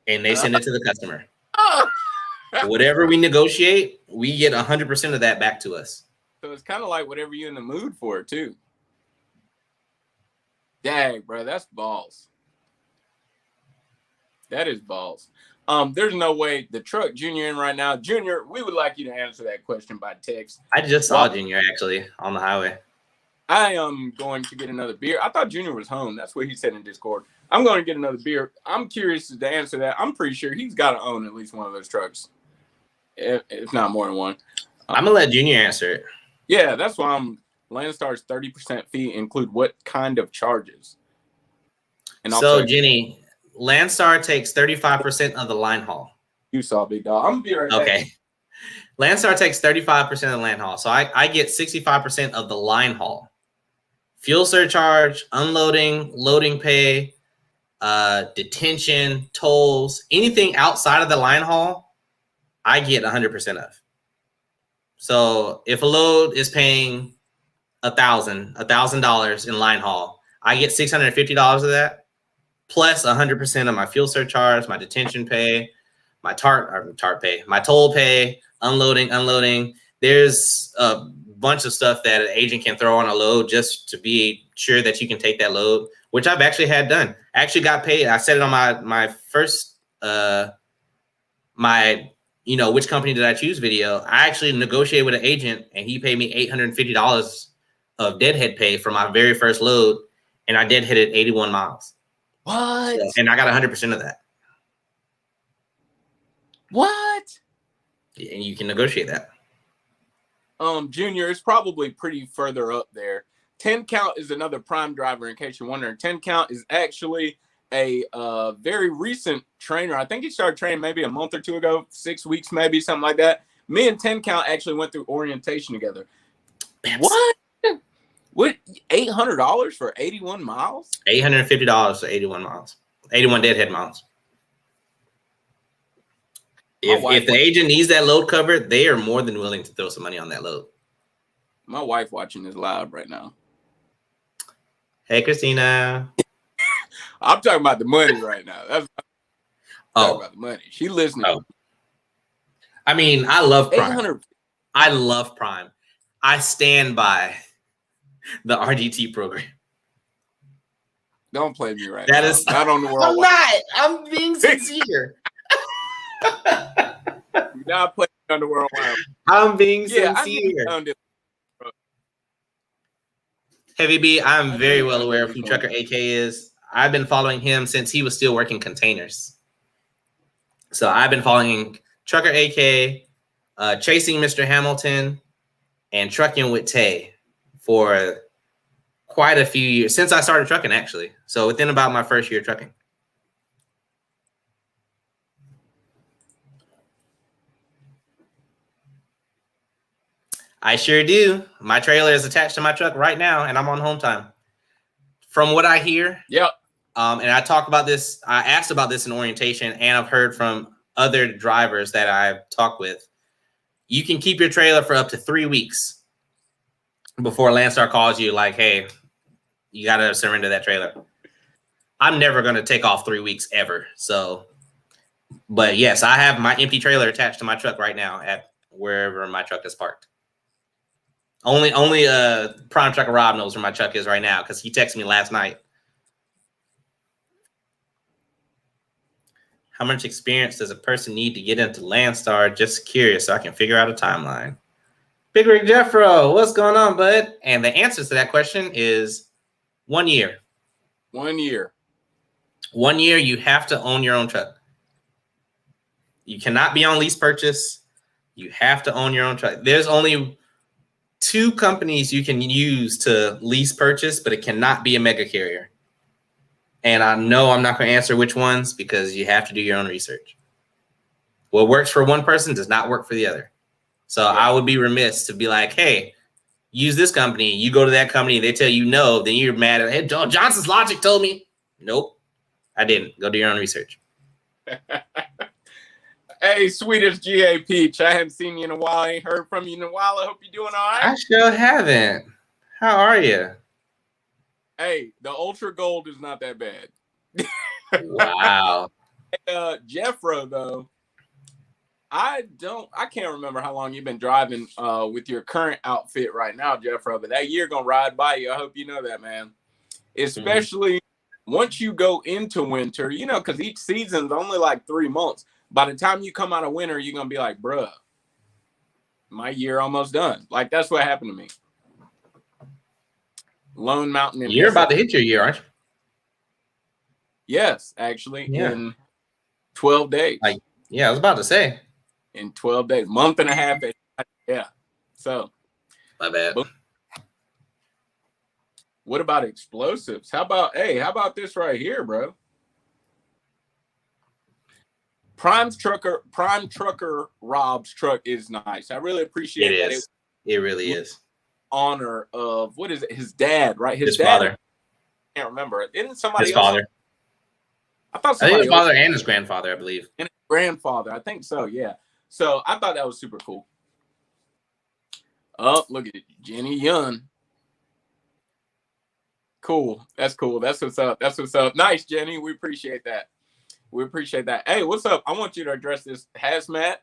And they send it to the customer. Whatever we negotiate, we get 100% of that back to us. So it's kind of like whatever you're in the mood for, too. Dang, bro, that's balls. That is balls. There's no way the truck Junior in right now. Junior, we would like you to answer that question by text. I just saw Junior actually on the highway. I am going to get another beer. I thought Junior was home. That's what he said in Discord. I'm going to get another beer. I'm curious to answer that. I'm pretty sure he's got to own at least one of those trucks, if not more than one. I'm going to let Junior answer it. Yeah, that's why Landstar's 30% fee include what kind of charges? And so, Jenny, Landstar takes 35% of the line haul. You saw, big dog. I'm going to be right back. Okay. Landstar takes 35% of the line haul. So I get 65% of the line haul. Fuel surcharge, unloading, loading pay, detention, tolls, anything outside of the line haul, I get 100% of. So if a load is paying $1,000 in line haul, I get $650 of that, plus 100% of my fuel surcharge, my detention pay, my TARP pay, my toll pay, unloading. There's a bunch of stuff that an agent can throw on a load just to be sure that you can take that load, which I've actually had done. I actually got paid. I said it on my first which company did I choose video. I actually negotiated with an agent and he paid me $850 of deadhead pay for my very first load, and I deadheaded 81 miles. What? And I got 100% of that. What? And you can negotiate that. Junior is probably pretty further up there. 10 count is another prime driver, in case you're wondering. 10 count is actually a very recent trainer. I think he started training maybe a month or two ago, 6 weeks, maybe something like that. Me and 10 count actually went through orientation together. What? What? $800 for 81 miles? $850 for 81 miles. 81 deadhead miles. If the agent needs that load covered, they are more than willing to throw some money on that load. My wife watching this live right now. Hey, Christina. I'm talking about the money right now. That's talking about the money. She listening. Oh. I mean, I love Prime. I love Prime. I stand by the RDT program. Don't play me right now. That is not on the world. I'm not. I'm being sincere. You're not playing on the world. I'm being sincere. Heavy B, I'm very well aware of who Trucker AK is. I've been following him since he was still working containers. So I've been following Trucker AK, Chasing Mr. Hamilton, and Trucking with Tay for quite a few years, since I started trucking, actually. So within about my first year trucking. I sure do. My trailer is attached to my truck right now, and I'm on home time. From what I hear, yep. And I talked about this. I asked about this in orientation, and I've heard from other drivers that I've talked with. You can keep your trailer for up to 3 weeks before Landstar calls you like, hey, you got to surrender that trailer. I'm never going to take off 3 weeks ever. So, but yes, I have my empty trailer attached to my truck right now at wherever my truck is parked. Only Prime Trucker Rob knows where my truck is right now because he texted me last night. How much experience does a person need to get into Landstar? Just curious so I can figure out a timeline. Big Rick Jeffro, what's going on, bud? And the answer to that question is 1 year. 1 year. 1 year, you have to own your own truck. You cannot be on lease purchase. You have to own your own truck. There's only 2 companies you can use to lease purchase, but it cannot be a mega carrier. And I know I'm not going to answer which ones because you have to do your own research. What works for one person does not work for the other. So yeah. I would be remiss to be like, hey, use this company. You go to that company, they tell you no, then you're mad at, hey, Johnson's Logic told me. Nope, I didn't. Go do your own research. Hey, Swedish GA Peach, I haven't seen you in a while. I ain't heard from you in a while. I hope you're doing all right. I sure haven't. How are you? Hey, the Ultra Gold is not that bad. Wow. Jeffro, though, I can't remember how long you've been driving with your current outfit right now, Jeffro, but that year gonna ride by you. I hope you know that, man. Especially once you go into winter, you know, because each season's only like 3 months. By the time you come out of winter, you're gonna be like, bruh, my year almost done. Like that's what happened to me. Lone Mountain. You're about to hit your year, aren't you? Yes, actually, in 12 days. Yeah, I was about to say. In 12 days, month and a half. Yeah. So. My bad. What about explosives? How about this right here, bro? Prime trucker Rob's truck is nice. I really appreciate that. It really is. Honor of what is it? His dad, right? His father. I can't remember. Isn't somebody his else? Father? I think his father and his grandfather, I believe. And his grandfather, I think so. Yeah. So I thought that was super cool. Oh, look at it, Jenny Young. Cool. That's cool. That's what's up. That's what's up. Nice, Jenny. We appreciate that. We appreciate that. Hey, what's up? I want you to address this hazmat.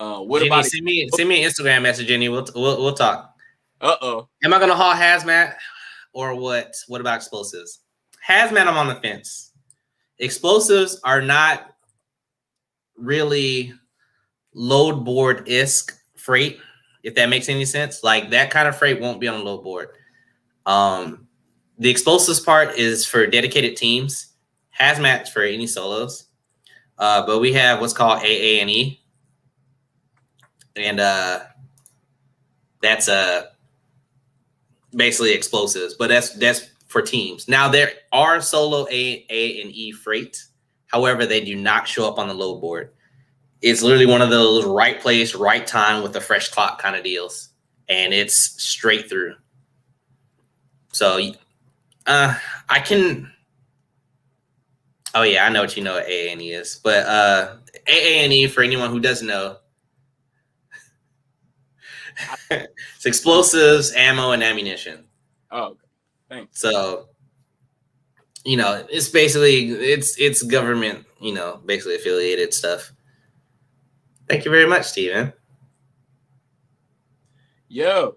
Jenny, about send me an Instagram message, Jenny. We'll talk. Uh-oh. Am I gonna haul hazmat or what? What about explosives? Hazmat, I'm on the fence. Explosives are not really load board-esque freight, if that makes any sense. Like that kind of freight won't be on a load board. The explosives part is for dedicated teams. Hazmat's for any solos. But we have what's called AA&E. And that's basically explosives, but that's for teams. Now there are solo A&E freight. However, they do not show up on the load board. It's literally one of those right place, right time with a fresh clock kind of deals. And it's straight through. So I can. Oh yeah, I know what you know what AA&E is, but AA&E for anyone who doesn't know, it's explosives, ammo, and ammunition. Oh, okay. Thanks. So, it's basically it's government, basically affiliated stuff. Thank you very much, Steven. Yo,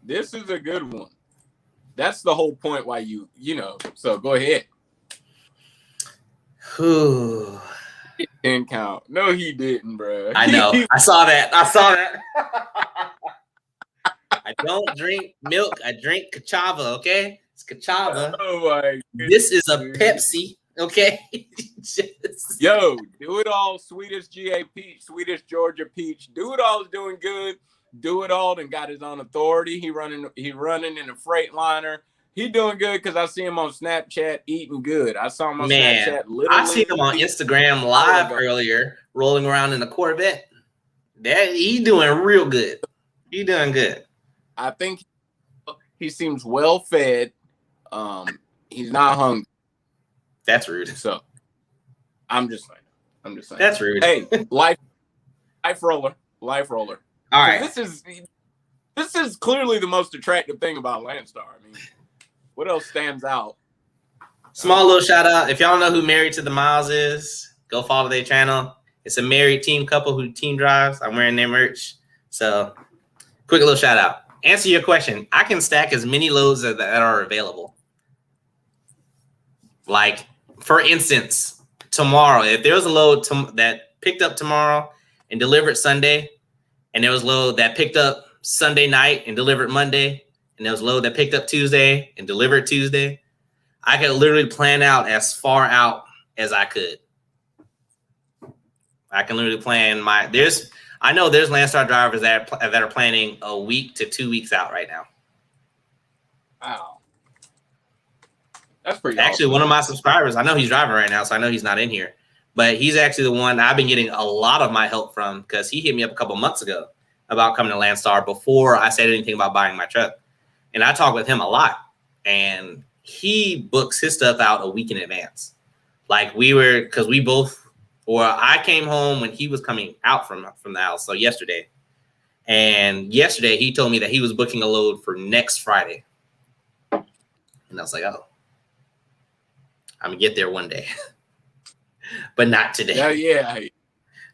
this is a good one. That's the whole point why so go ahead. Whew. He didn't count. No, he didn't, bro. I know. I saw that. I don't drink milk. I drink cachava, okay? It's cachava. Oh, my goodness. This is a Pepsi, okay? Yo, Do It All, Swedish GA Peach, Swedish Georgia Peach. Do It All is doing good. Do It All and got his own authority. He running in a Freightliner. He doing good because I see him on Snapchat eating good. I saw him on Snapchat. I seen him on Instagram live earlier, rolling around in a Corvette. He doing real good. He doing good. I think he seems well fed. He's not hungry. That's rude. So I'm just saying. That's rude. Hey, life roller. All right. This is clearly the most attractive thing about Landstar. I mean, what else stands out? Small little shout out. If y'all know who Married to the Miles is, go follow their channel. It's a married team couple who team drives. I'm wearing their merch. So quick little shout out. Answer your question. I can stack as many loads that are available. Like, for instance, tomorrow, if there was a load that picked up tomorrow and delivered Sunday, and there was a load that picked up Sunday night and delivered Monday, and there was a load that picked up Tuesday and delivered Tuesday, I could literally plan out as far out as I could. I can literally plan I know there's Landstar drivers that are planning a week to 2 weeks out right now. Wow. That's pretty Actually, awesome. One of my subscribers, I know he's driving right now, so I know he's not in here. But he's actually the one I've been getting a lot of my help from because he hit me up a couple months ago about coming to Landstar before I said anything about buying my truck. And I talk with him a lot. And he books his stuff out a week in advance. Like I came home when he was coming out from the house. So yesterday. And yesterday he told me that he was booking a load for next Friday. And I was like, oh, I'm going to get there one day. But not today. Yeah.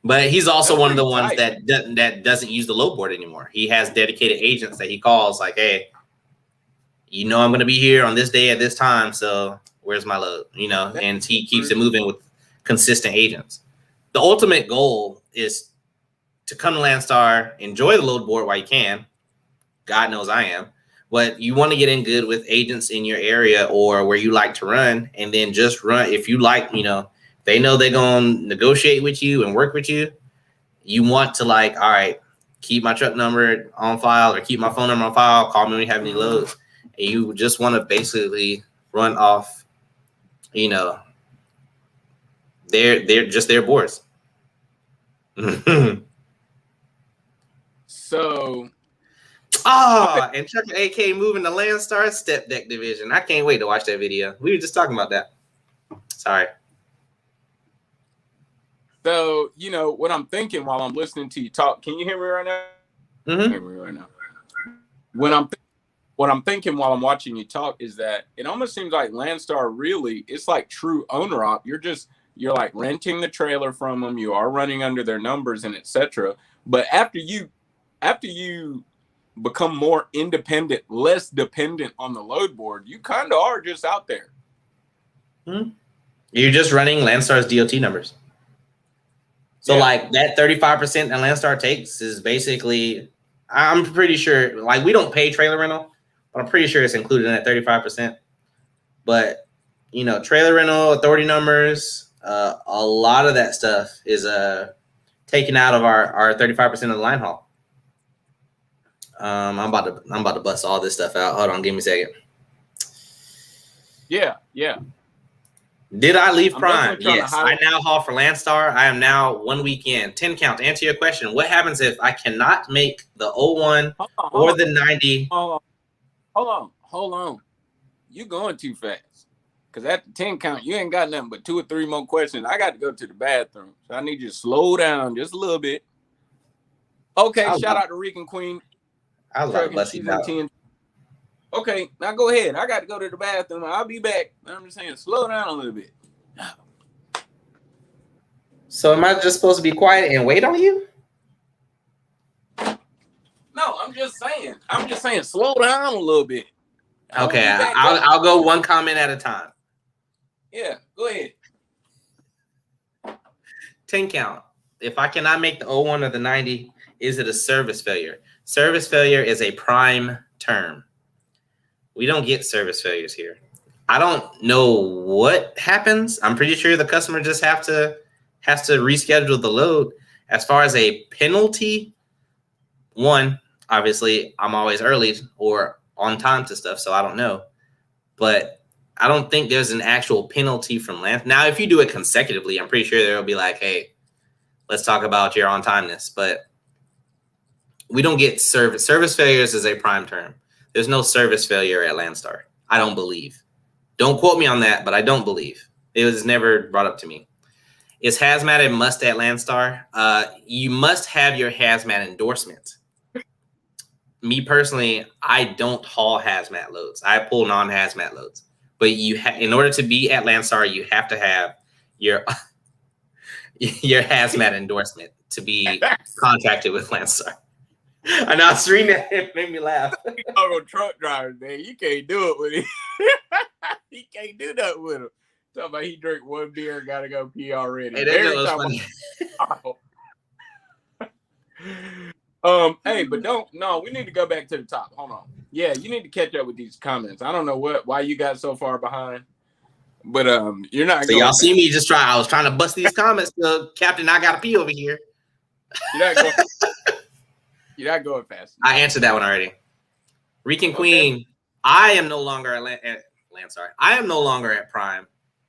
But he's also one of the ones that doesn't use the load board anymore. He has dedicated agents that he calls like, hey, I'm going to be here on this day at this time. So where's my load? And he keeps it moving with consistent agents. the ultimate goal is to come to Landstar, enjoy the load board while you can. God knows I am. But you want to get in good with agents in your area or where you like to run, and then just run. If you like, they know they're going to negotiate with you and work with you. You want to all right, keep my truck number on file or keep my phone number on file. Call me when you have any loads. And you just want to basically run off, they're just their boards. So. And Chuck and AK moving to Landstar step deck division. I can't wait to watch that video. We were just talking about that. Sorry. So, what I'm thinking while I'm listening to you talk, can you hear me right now? Mm-hmm. Hear me right now. What I'm thinking while I'm watching you talk is that it almost seems like Landstar really, it's like true owner op. You're like renting the trailer from them. You are running under their numbers and etc. But after you become more independent, less dependent on the load board, you kind of are just out there. Mm-hmm. You're just running Landstar's DOT numbers. So that 35% that Landstar takes is basically, I'm pretty sure, we don't pay trailer rental, but I'm pretty sure it's included in that 35%. But, trailer rental, authority numbers, a lot of that stuff is taken out of our 35% of the line haul. I'm about to bust all this stuff out. Hold on, give me a second. Yeah. Did I leave Prime? Yes. I now haul for Landstar. I am now 1 weekend. 10 count. To answer your question, what happens if I cannot make the 01 or the 90? Hold on. You going too fast. Because at the 10 count, you ain't got nothing but 2 or 3 more questions. I got to go to the bathroom. So I need you to slow down just a little bit. Okay, shout out to Rican Queen. I love busting out. Okay, now go ahead. I got to go to the bathroom. I'll be back. I'm just saying, slow down a little bit. So am I just supposed to be quiet and wait on you? No, I'm just saying, slow down a little bit. Okay, I'll go one comment at a time. Yeah, go ahead. 10 count. If I cannot make the 01 or the 90, is it a service failure? Service failure is a prime term. We don't get service failures here. I don't know what happens. I'm pretty sure the customer just has to reschedule the load. As far as a penalty, one, obviously I'm always early or on time to stuff, so I don't know. But I don't think there's an actual penalty from Landstar. Now, if you do it consecutively, I'm pretty sure they'll be like, hey, let's talk about your on-timeness. But we don't get service. Service failures is a prime term. There's no service failure at Landstar. I don't believe. Don't quote me on that, but I don't believe. It was never brought up to me. Is Hazmat a must at Landstar? You must have your Hazmat endorsement. Me personally, I don't haul Hazmat loads. I pull non-Hazmat loads. But in order to be at Landstar, you have to have your Hazmat endorsement to be contracted with Landstar. I know, I was reading that. It made me laugh. You're a truck driver, man. You can't do it with him. He can't do that with him. Talking about he drank 1 beer and got to go pee already. Hey, that was funny. Hey, but we need to go back to the top. Hold on. Yeah, you need to catch up with these comments. I don't know why you got so far behind, but you're not. So y'all see me I was trying to bust these comments. Captain, I got to pee over here. You're not going fast. I answered that one already. Rican Queen, I am no longer at Landstar. I am no longer at Prime.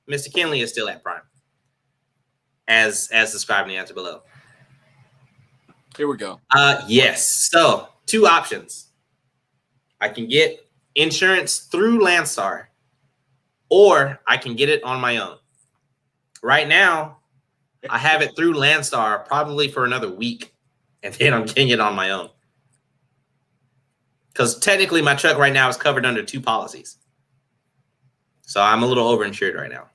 Mr. Kinley is still at Prime, as described in the answer below. Here we go. Yes. So 2 options. I can get insurance through Landstar, or I can get it on my own. Right now, I have it through Landstar probably for another week, and then I'm getting it on my own. Because technically my truck right now is covered under 2 policies. So I'm a little overinsured right now.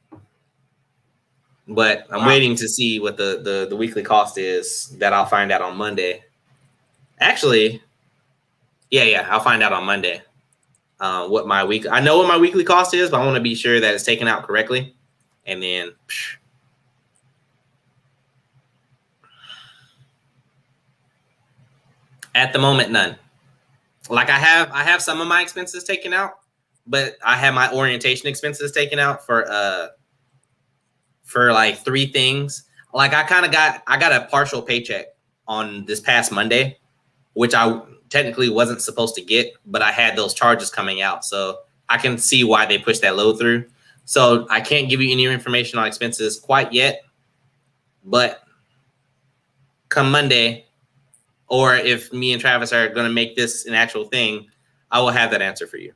But I'm waiting to see what the weekly cost is. That I'll find out on Monday. Actually, yeah, I'll find out on Monday. I know what my weekly cost is, but I want to be sure that it's taken out correctly. And then At the moment, none. Like I have some of my expenses taken out, but I have my orientation expenses taken out for like 3 things. Like I got a partial paycheck on this past Monday, which I technically wasn't supposed to get, but I had those charges coming out. So I can see why they pushed that load through. So I can't give you any information on expenses quite yet, but come Monday, or if me and Travis are going to make this an actual thing, I will have that answer for you.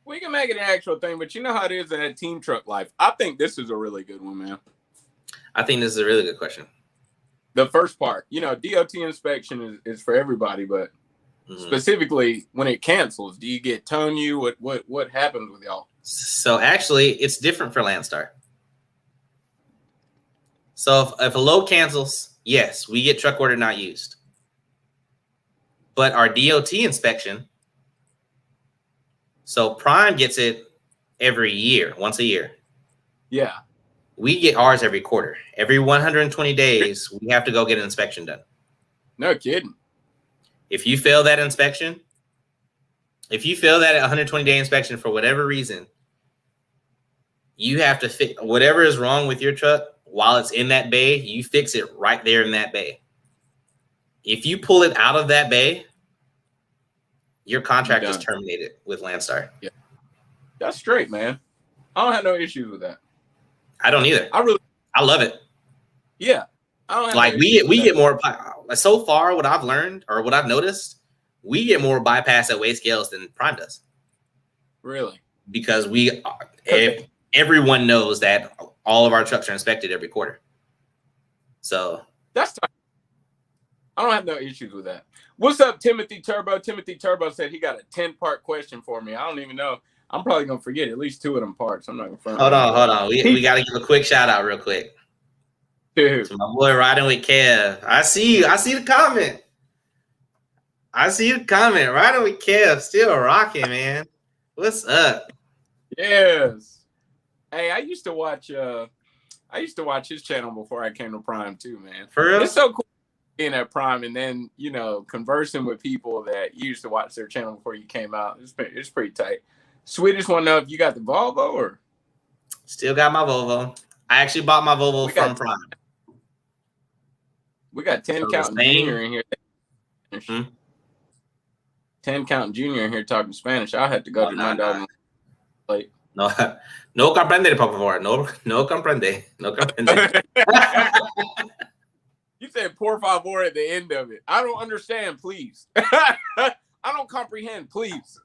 We can make it an actual thing, but you know how it is in that team truck life. I think this is a really good one, man. I think this is a really good question. The first part, DOT inspection is for everybody, but specifically when it cancels, do you get tone you? What happens with y'all? So actually, it's different for Landstar. So if a load cancels, yes, we get truck order not used. But our DOT inspection, so Prime gets it every year, once a year. Yeah. We get ours every quarter. Every 120 days, we have to go get an inspection done. No kidding. If you fail that inspection, if you fail that 120-day inspection for whatever reason, you have to fix whatever is wrong with your truck while it's in that bay. You fix it right there in that bay. If you pull it out of that bay, your contract is terminated with Landstar. Yeah, that's straight, man. I don't have no issues with that. I don't either. I love it. Yeah, I don't have like no we get more. So far, what I've learned or what I've noticed, we get more bypass at weigh scales than Prime does. Really? Because everyone knows that all of our trucks are inspected every quarter. So that's tough. I don't have no issues with that. What's up, Timothy Turbo? Timothy Turbo said he got a 10-part question for me. I don't even know. I'm probably gonna forget at least 2 of them parts. I'm not gonna. Hold on. We got to give a quick shout out real quick. Dude. To my boy riding with Kev. I see the comment. Riding with Kev, still rocking, man. What's up? Yes. Hey, I used to watch his channel before I came to Prime too, man. For real? It's so cool being at Prime and then, conversing with people that used to watch their channel before you came out. It's pretty tight. Swedish want to know if you got the Volvo or? Still got my Volvo. I actually bought my Volvo from Prime. We got 10 Count Junior in here. 10 Count Junior in here talking Spanish. I had to go to my dog. Like, no comprende, por favor. No comprende. No comprende. You said por favor at the end of it. I don't understand, please. I don't comprehend, please.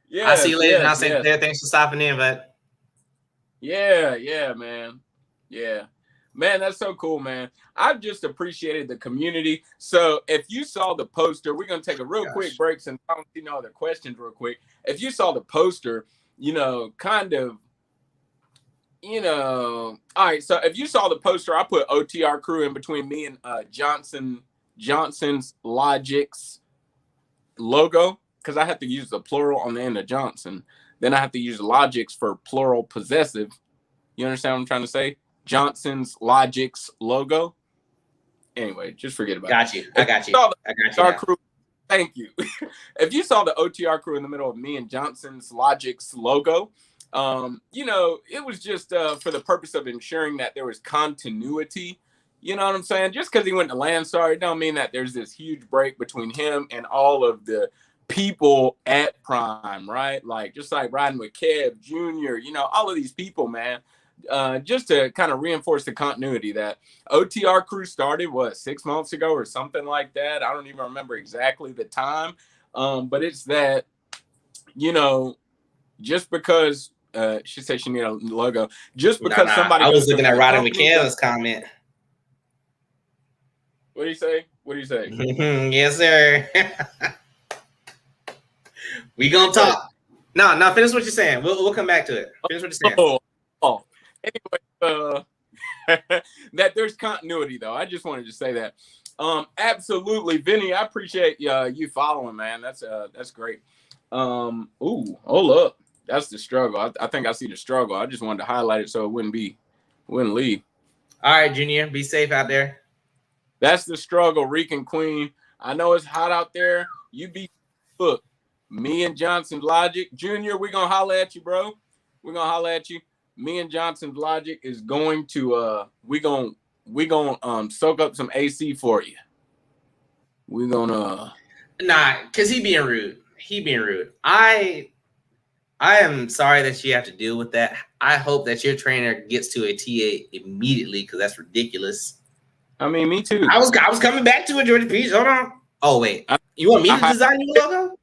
Yeah. I see you later. I'll say there. Thanks for stopping in, bud. Yeah, man. Yeah. Man, that's so cool, man. I've just appreciated the community. So if you saw the poster, we're going to take a real quick break since I don't see no other questions real quick. If you saw the poster, all right. So if you saw the poster, I put OTR crew in between me and Johnson's Logic's logo because I have to use the plural on the end of Johnson. Then I have to use Logic's for plural possessive. You understand what I'm trying to say? Johnson's Logic's logo. Anyway, just forget about it. I got you. Crew, thank you. If you saw the OTR crew in the middle of me and Johnson's Logic's logo, it was just for the purpose of ensuring that there was continuity. You know what I'm saying? Just because he went to Landstar, it don't mean that there's this huge break between him and all of the people at Prime, right? Like, just like riding with Kev Jr., all of these people, man. Just to kind of reinforce the continuity that OTR crew started, 6 months ago or something like that. I don't even remember exactly the time. But it's that, just because she said she needed a logo, just because somebody. I was looking at riding with Kev's comment. What do you say? Yes, sir. We gonna talk. No, finish what you're saying. We'll come back to it. Finish what you're saying. Oh. Anyway, that there's continuity though. I just wanted to say that. Absolutely, Vinny. I appreciate you following, man. That's great. Hold up. That's the struggle. I think I see the struggle. I just wanted to highlight it so it wouldn't leave. All right, Junior, be safe out there. That's the struggle, Rican Queen. I know it's hot out there. You be look. Me and Johnson's Logic, Junior. We're gonna holler at you, bro. We're gonna holler at you. Me and Johnson's Logic is going to we gonna soak up some AC for you. We're gonna cause he being rude. I am sorry that you have to deal with that. I hope that your trainer gets to a TA immediately because that's ridiculous. I mean, me too. I was coming back to it, Jordan Peach. Hold on. Oh wait, you want me to design your logo?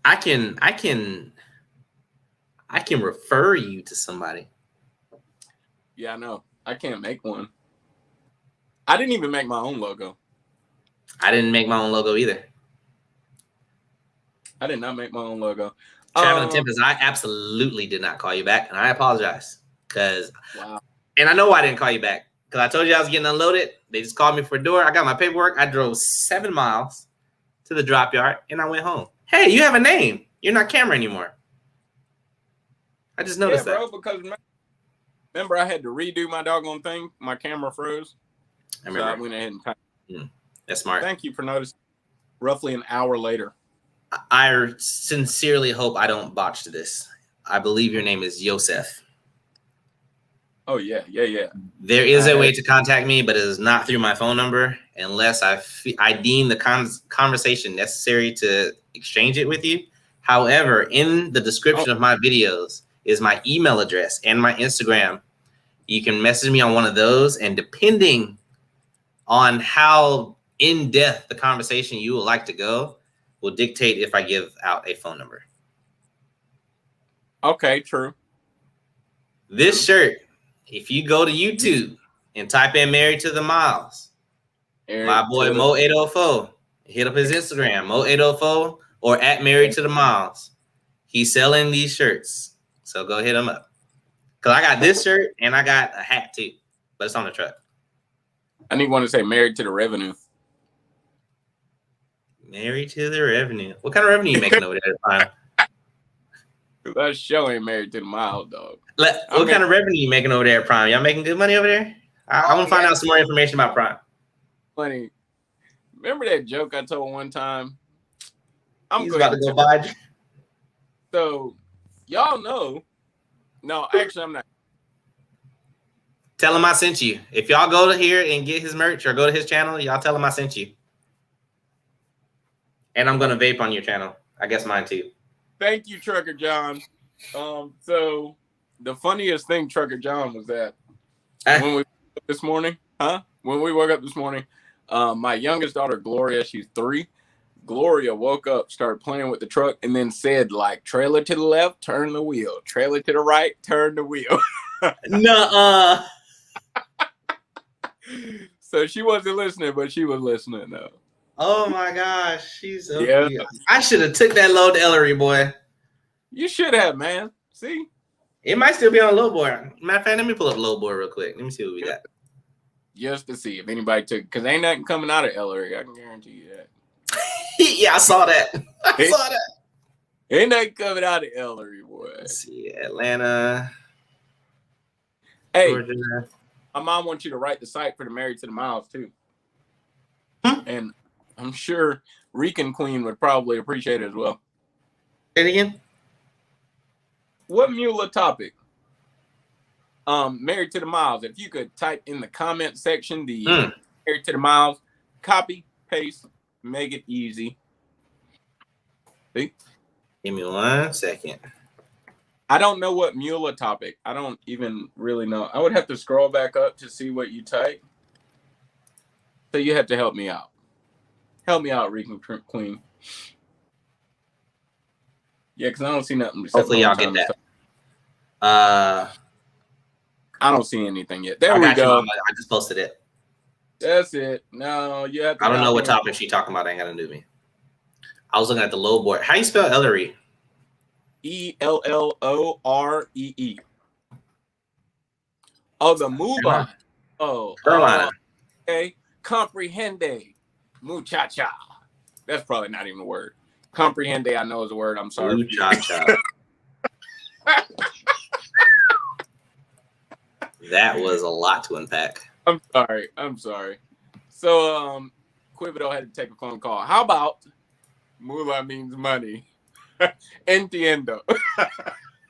I can refer you to somebody. Yeah, I know. I can't make one. I didn't even make my own logo. I didn't make my own logo either. I did not make my own logo. Traveling Tempest, I absolutely did not call you back, and I apologize. Wow. And I know why I didn't call you back. Because I told you I was getting unloaded. They just called me for a door. I got my paperwork. I drove 7 miles to the drop yard, and I went home. Hey, you have a name. You're not camera anymore. I just noticed that. Bro, because remember I had to redo my doggone thing. My camera froze. I remember. So I went ahead and That's smart. Thank you for noticing. Roughly an hour later. I sincerely hope I don't botch this. I believe your name is Yosef. Oh, yeah. There is a way to contact me, but it is not through my phone number unless I deem the conversation necessary to exchange it with you. However, in the description of my videos is my email address and my Instagram. You can message me on one of those, and depending on how in-depth the conversation you would like to go will dictate if I give out a phone number. Okay, true. This shirt, if you go to YouTube and type in Married to the Miles, my boy Mo804, hit up his Instagram, Mo804, or at Married to the Miles. He's selling these shirts. So go hit him up. Because I got this shirt and I got a hat too, but it's on the truck. I need one to say Married to the Revenue. Married to the Revenue. What kind of revenue you making over there at Prime? That show ain't Married to the Miles, dog. What kind of revenue you making over there at Prime? Y'all making good money over there? I want to find out some more information about Prime. Funny. Remember that joke I told one time? He's about to go buy. So, y'all know. No, actually, I'm not. Tell him I sent you. If y'all go to here and get his merch or go to his channel, y'all tell him I sent you. And I'm going to vape on your channel. I guess mine too. Thank you, Trucker John. So the funniest thing, Trucker John, was that when we woke up this morning, When we woke up this morning, my youngest daughter, Gloria, she's 3. Gloria woke up, started playing with the truck, and then said, like, trailer to the left, turn the wheel. Trailer to the right, turn the wheel. Nuh-uh. So she wasn't listening, but she was listening, though. Oh, my gosh. She's so cute. I should have took that load to Ellery, boy. You should have, man. See? It might still be on a low board. Matter of fact, let me pull up low board real quick. Let me see what we got. Just to see if anybody took, because ain't nothing coming out of Ellery. I can guarantee you that. Yeah, I saw that. I saw that. Ain't nothing coming out of Ellery, boy. Let's see, Atlanta. Hey, Georgia. my mom wants you to write the site for the Married to the Miles, too. And I'm sure Rican Queen would probably appreciate it as well. Say it again. What Mula topic? Married to the Miles. If you could type in the comment section the Married to the Miles, copy, paste, make it easy. See? Give me 1 second. I don't know what Mula topic. I don't even really know. I would have to scroll back up to see what you type. So you have to help me out. Help me out, Rican Queen. Yeah, because I don't see nothing. Hopefully y'all get that. I don't see anything yet. There we go. I just posted it. That's it. No, you have to. I don't know what topic she talking about. Ain't got to do me. I was looking at the low board. How you spell Ellery? Elloree. Oh, the Muba. Oh, Carolina. Okay. Comprehende. Muchacha. That's probably not even a word. Comprehende, I know is a word. I'm sorry. Muchacha. That was a lot to unpack. I'm sorry. So Quibido had to take a phone call. How about moolah means money? Entiendo. I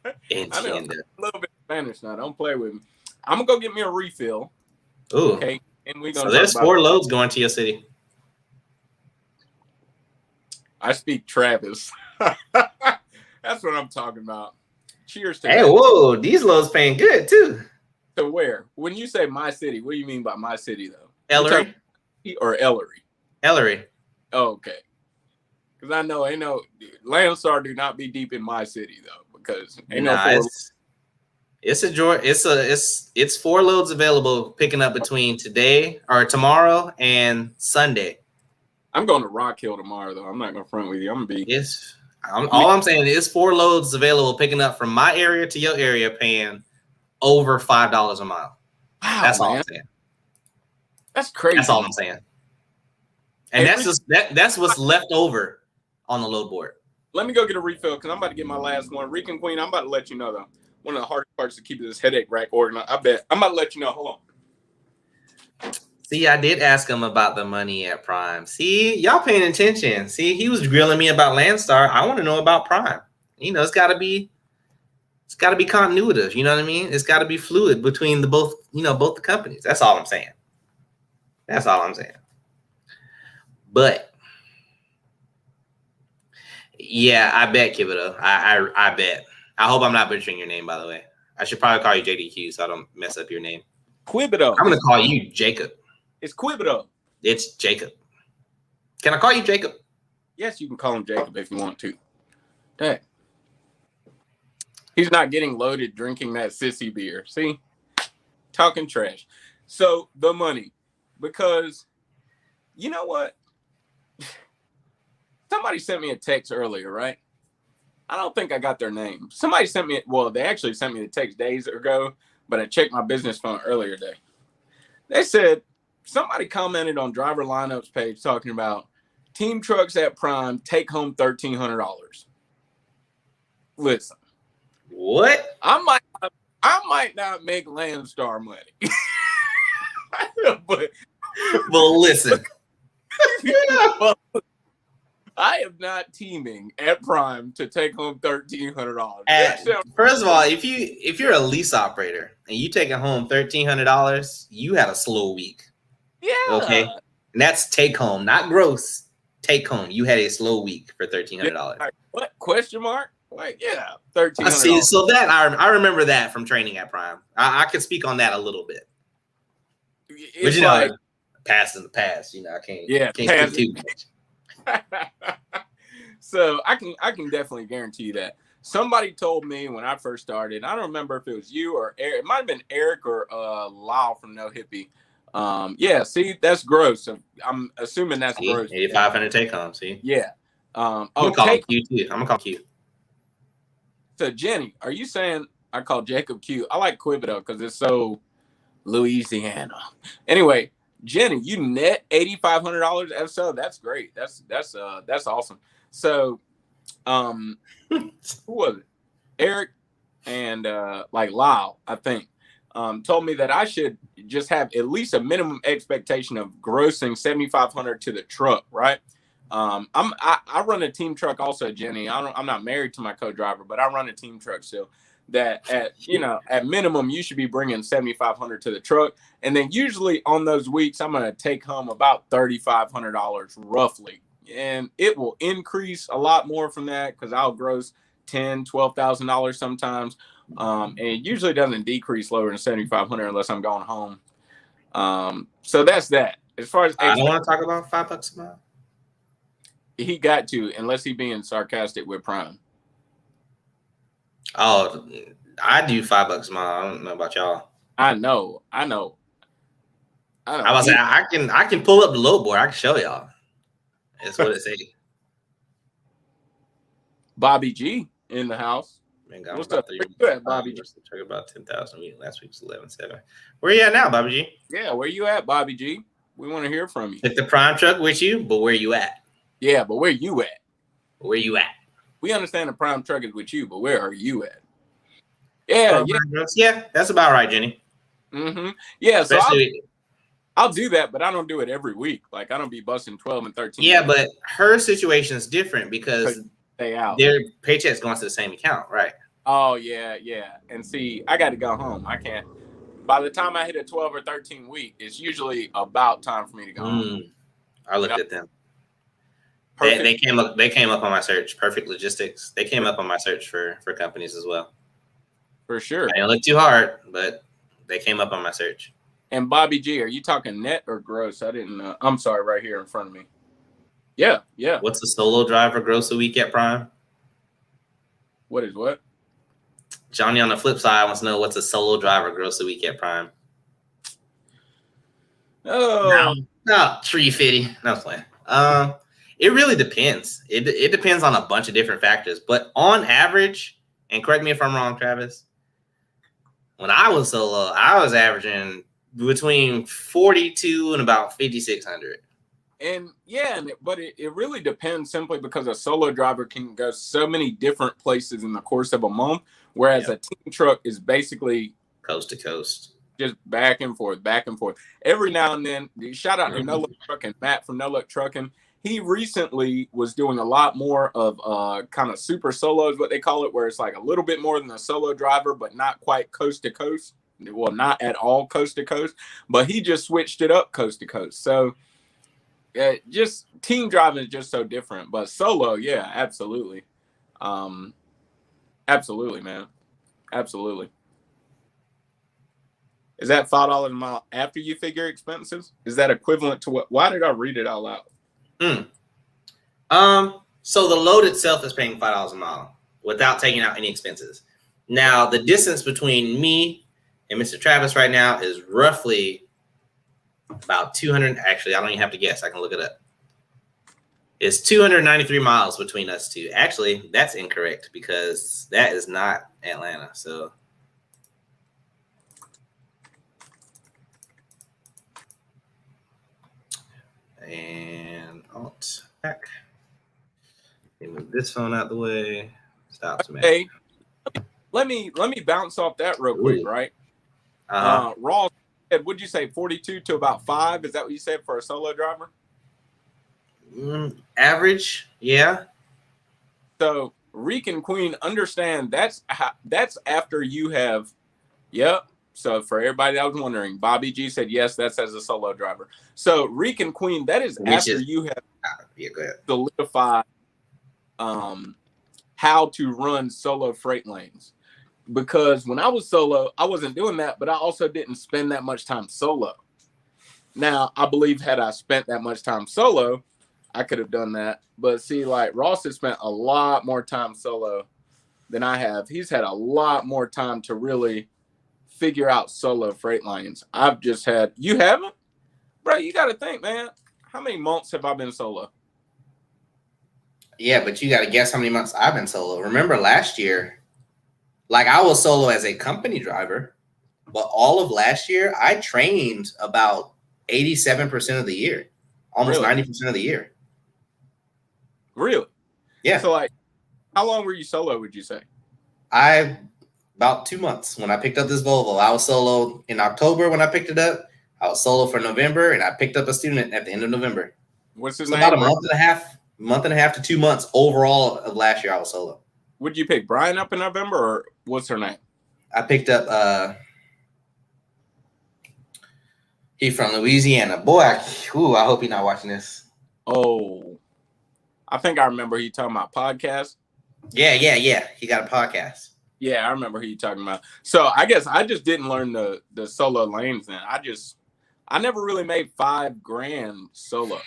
know a little bit of Spanish now. Don't play with me. I'm gonna go get me a refill. Ooh. Okay. And we're gonna So there's 4 loads going to your city. I speak Travis. That's what I'm talking about. Cheers to Hey, that. whoa, these loads paying good too. So where? When you say my city, what do you mean by my city though? Ellery or Ellery? Ellery. Oh, okay. Because I know ain't no Landstar do not be deep in my city though, because ain't it's 4 loads available picking up between today or tomorrow and Sunday. I'm going to Rock Hill tomorrow though. I'm not gonna front with you. I'm gonna be all I'm saying is 4 loads available picking up from my area to your area paying over $5 a mile. Wow, that's man. all I'm saying. That's crazy. That's all I'm saying. And that's what's left over on the load board. Let me go get a refill because I'm about to get my last one. Rican Queen, I'm about to let you know though. One of the hardest parts to keep this headache rack organized. I bet I'm about to let you know. Hold on. See, I did ask him about the money at Prime. See, y'all paying attention. See, he was grilling me about Landstar. I want to know about Prime. You know, it's got to be continuative. You know what I mean? It's got to be fluid between both the companies. That's all I'm saying. But yeah, I bet, Kibido. I bet. I hope I'm not butchering your name, by the way. I should probably call you JDQ so I don't mess up your name. Quibido. I'm going to call you Jacob. It's Quibido. It's Jacob. Can I call you Jacob? Yes, you can call him Jacob if you want to. Dang. He's not getting loaded drinking that sissy beer. See? Talking trash. So, the money. Because, you know what? Somebody sent me a text earlier, right? I don't think I got their name. Somebody sent me, they actually sent me the text days ago, but I checked my business phone earlier today. They said, somebody commented on driver lineups page talking about team trucks at Prime take home $1,300. Listen. What? I might not make Landstar money. but well, listen. I am not teaming at Prime to take home $1,300. First of all, if you're a lease operator and you taking home $1,300, you had a slow week. Yeah. Okay. And that's take home, not gross. Take home. You had a slow week for $1,300. Yeah. What? Question mark? Like, yeah, $1,300. See, so that I remember that from training at Prime. I can speak on that a little bit. It's but like past in the past, I can't speak too much. So I can definitely guarantee you that. Somebody told me when I first started, I don't remember if it was you or Eric, it might have been Eric or Lyle from No Hippie. Yeah, see, that's gross. I'm assuming that's gross. 8,500 take home, see? Yeah. I'm gonna call him Q too. I'm gonna call Q. So Jenny, are you saying I call Jacob Q? I like Quibido because it's so Louisiana. Anyway, Jenny, you net $8,500 episode. That's great. That's awesome. So, who was it? Eric and Lyle, I think, told me that I should just have at least a minimum expectation of grossing $7,500 to the truck, right? I run a team truck also, Jenny. I'm not married to my co-driver, but I run a team truck still. That at minimum you should be bringing $7,500 to the truck, and then usually on those weeks I'm going to take home about $3,500 roughly, and it will increase a lot more from that because I'll gross $10,000-$12,000 sometimes, and it usually doesn't decrease lower than $7,500 unless I'm going home. So that's that. As far as I don't want to talk about $5 a mile. He got to, unless he being sarcastic with Prime. Oh, I do $5 a mile. I don't know about y'all. I know. I was saying I can pull up the load board. I can show y'all. That's what it says. Bobby G in the house. Man, what's up? Where you at, Bobby G? Talking about 10,000 a week. Last week was 11,700. Where you at now, Bobby G? Yeah, where you at, Bobby G? We want to hear from you. Took the Prime truck with you, but where you at? Yeah, but where you at? Where you at? We understand the Prime truck is with you, but where are you at? Yeah, Yeah, that's about right, Jenny. Yeah, so Especially, I'll do that, but I don't do it every week. Like I don't be busting 12 and 13. Yeah, but her situation is different because stay out. Their paycheck's going to the same account, right? Oh yeah. And see, I got to go home. I can't. By the time I hit a 12 or 13 week, it's usually about time for me to go home. I looked at them. Perfect. They came up on my search. Perfect Logistics. They came up on my search for companies as well. For sure. I didn't look too hard, but they came up on my search. And Bobby G, are you talking net or gross? I didn't know. I'm sorry, right here in front of me. Yeah. What's a solo driver gross a week at Prime? What is what? Johnny on the flip side wants to know what's a solo driver gross a week at Prime. Oh, no, 350. No, I'm playing. It really depends. It depends on a bunch of different factors, but on average, and correct me if I'm wrong, Travis, when I was solo, I was averaging between 42 and about 5,600. And but it really depends simply because a solo driver can go so many different places in the course of a month, whereas a team truck is basically coast to coast, just back and forth. Every now and then, shout out to No Luck Trucking, Matt from No Luck Trucking. He recently was doing a lot more of kind of super solos, what they call it, where it's like a little bit more than a solo driver, but not quite coast to coast. Well, not at all coast to coast, but he just switched it up coast to coast. So just team driving is just so different, but solo, yeah, absolutely. Absolutely, man. Absolutely. Is that $5 a mile after you figure expenses? Is that equivalent to what? Why did I read it out loud? So the load itself is paying $5 a mile without taking out any expenses. Now, the distance between me and Mr. Travis right now is roughly about 200. Actually, I don't even have to guess. I can look it up. It's 293 miles between us two. Actually, that's incorrect because that is not Atlanta. So and alt back. Move this phone out the way. Stops me. Hey, let me bounce off that real quick, right? Ross said, would you say 42 to about 5? Is that what you said for a solo driver? Average, yeah. So Reek and Queen, understand that's after you have, yep. So for everybody that was wondering, Bobby G said yes, that's as a solo driver. So Reek and Queen, that is after you have solidified how to run solo freight lanes. Because when I was solo, I wasn't doing that, but I also didn't spend that much time solo. Now, I believe had I spent that much time solo, I could have done that. But see, like Ross has spent a lot more time solo than I have. He's had a lot more time to really figure out solo freight lanes. I've just had, you haven't? Bro, you got to think, man. How many months have I been solo? Yeah, but you got to guess how many months I've been solo. Remember last year, like I was solo as a company driver, but all of last year, I trained about 87% of the year, almost 90% of the year. Really? Yeah. So like, how long were you solo, would you say? About 2 months. When I picked up this Volvo, I was solo in October when I picked it up. I was solo for November, and I picked up a student at the end of November. What's his name? About a month and a half to 2 months overall of last year I was solo. Would you pick Brian up in November, or what's her name? I picked up he from Louisiana. Boy, I hope he's not watching this. Oh, I think I remember he talking about podcast. Yeah. He got a podcast. Yeah, I remember who you talking about. So I guess I just didn't learn the solo lanes then. I never really made $5,000 solo.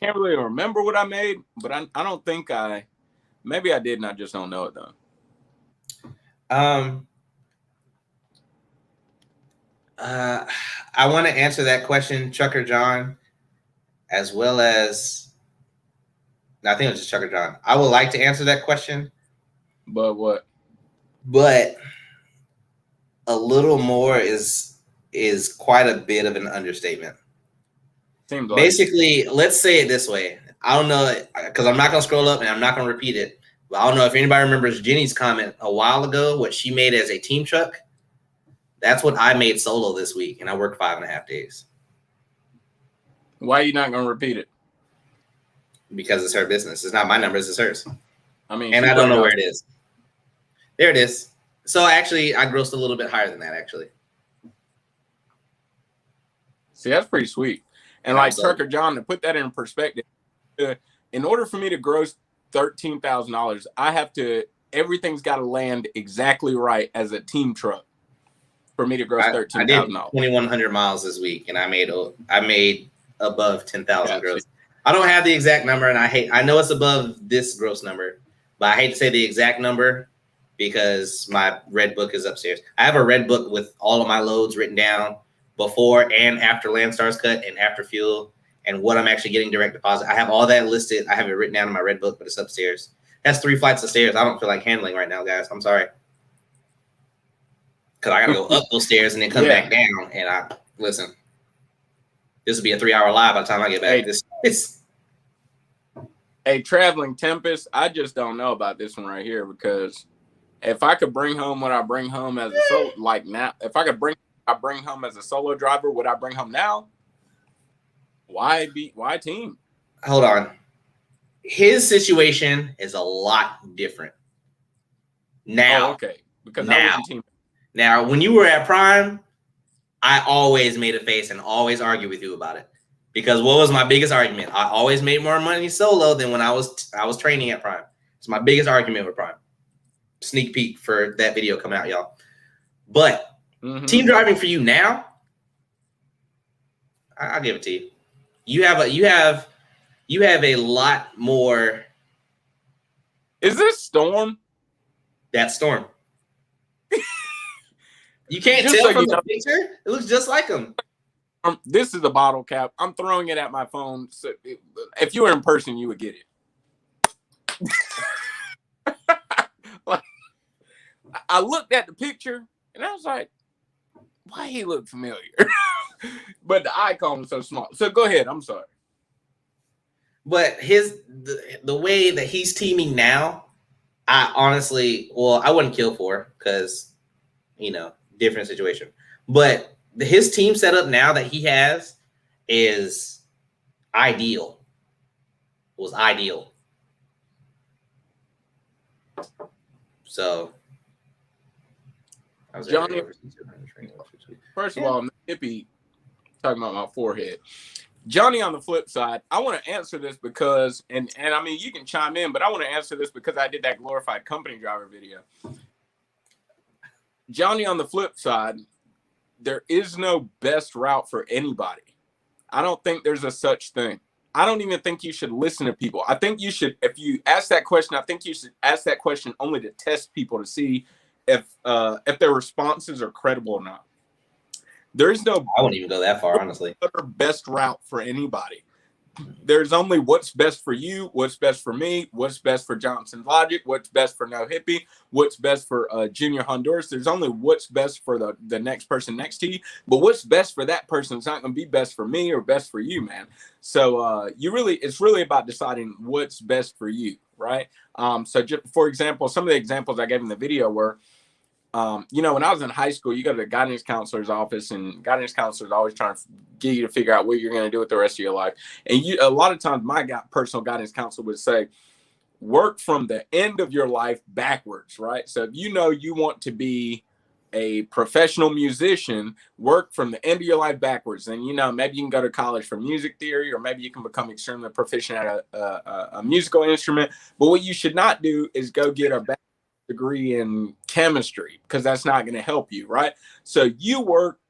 Can't really remember what I made, but I don't think maybe I did and I just don't know it though. I want to answer that question, Trucker John, as well as I think it was just Trucker John. I would like to answer that question. But what? But a little more is quite a bit of an understatement. Seems like basically, let's say it this way. I don't know because I'm not going to scroll up and I'm not going to repeat it. Well, I don't know if anybody remembers Jenny's comment a while ago, what she made as a team truck. That's what I made solo this week, and I worked 5.5 days. Why are you not going to repeat it? Because it's her business. It's not my numbers, it's hers. I mean, and I don't know where it is. There it is. So actually, I grossed a little bit higher than that, actually. See, that's pretty sweet. And like Trucker John, to put that in perspective, in order for me to gross $13,000, I have to, everything's got to land exactly right as a team truck for me to gross $13,000. I did 2,100 miles this week, and I made above 10,000 gross. I don't have the exact number, and I know it's above this gross number, but I hate to say the exact number because my red book is upstairs. I have a red book with all of my loads written down before and after Landstar's cut and after fuel and what I'm actually getting direct deposit. I have all that listed. I have it written down in my red book, but it's upstairs. That's 3 flights of stairs. I don't feel like handling right now, guys. I'm sorry. Because I got to go up those stairs and then come back down. And listen, this will be a 3-hour live by the time I get back. Hey, Traveling Tempest, I just don't know about this one right here because if I could bring home what I bring home as a solo, like now, if I could bring home as a solo driver, what I bring home now, why team? Hold on. His situation is a lot different now. Oh, okay. Because I wasn't team. Now, when you were at Prime, I always made a face and always argued with you about it. Because what was my biggest argument? I always made more money solo than when I was training at Prime. It's my biggest argument with Prime. Sneak peek for that video coming out, y'all. But team driving for you now, I'll give it to you. You have a lot more. Is this Storm? That's Storm. You can't tell from the picture. It looks just like him. This is a bottle cap. I'm throwing it at my phone. So if you were in person, you would get it. Like, I looked at the picture and I was like, why he look familiar? But the icon was so small. So go ahead. I'm sorry. But the way that he's teaming now, I honestly, I wouldn't kill for because, different situation. But his team setup now that he has is ideal. It was ideal. So, Johnny, first of all, hippie talking about my forehead. Johnny, on the flip side, I want to answer this because, and I mean, you can chime in, but I want to answer this because I did that glorified company driver video. Johnny, on the flip side, there is no best route for anybody. I don't think there's a such thing. I don't even think you should listen to people. I think you should, if you ask that question, I think you should ask that question only to test people to see if their responses are credible or not. There is no. I wouldn't even go that far, honestly. Best route for anybody. There's only what's best for you, what's best for me, what's best for Johnson's Logic, what's best for No Hippie, what's best for Junior Honduras. There's only what's best for the next person next to you, but what's best for that person is not going to be best for me or best for you, man. So it's really about deciding what's best for you, right? So just for example, some of the examples I gave in the video were, when I was in high school, you go to the guidance counselor's office, and guidance counselors always trying to get you to figure out what you're going to do with the rest of your life. And a lot of times my personal guidance counselor would say, work from the end of your life backwards, right? So if you want to be a professional musician, work from the end of your life backwards. And, maybe you can go to college for music theory, or maybe you can become extremely proficient at a musical instrument. But what you should not do is go get a degree in chemistry, because that's not going to help you, right? So you work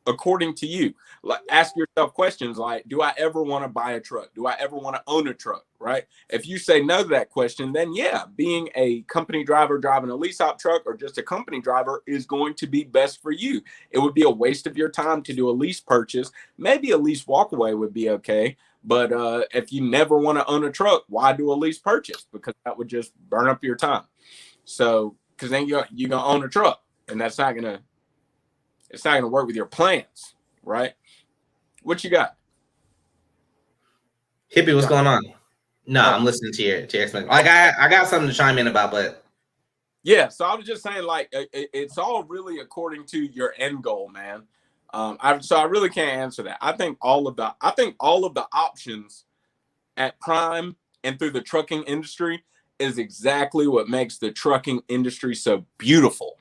according to you. Like, ask yourself questions like, do I ever want to buy a truck? Do I ever want to own a truck, right? If you say no to that question, then yeah, being a company driver driving a lease op truck or just a company driver is going to be best for you. It would be a waste of your time to do a lease purchase. Maybe a lease walkaway would be okay. But if you never want to own a truck, why do a lease purchase? Because that would just burn up your time. So, because then you're gonna own a truck, and it's not gonna work with your plans, right? What you got? Hippie, what's going on? No, I'm listening to your explanation. Like I got something to chime in about, but yeah. So I was just saying, like, it's all really according to your end goal, man. So I really can't answer that. I think all of the options at Prime and through the trucking industry is exactly what makes the trucking industry so beautiful.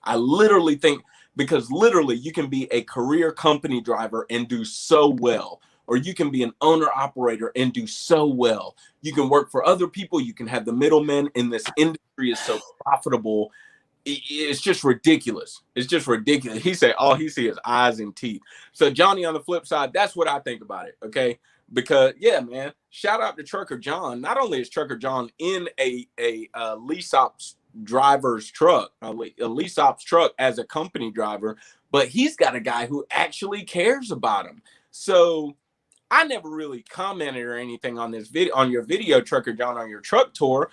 I literally think because literally you can be a career company driver and do so well, or you can be an owner operator and do so well. You can work for other people. You can have the middlemen in this industry is so profitable. It's just ridiculous. It's just ridiculous. He said all he sees is eyes and teeth. So Johnny, on the flip side, that's what I think about it. Okay. Because yeah, man, shout out to Trucker John. Not only is Trucker John in a lease ops driver's truck, a lease ops truck as a company driver, but he's got a guy who actually cares about him. So I never really commented or anything on this video, on your video, Trucker John, on your truck tour,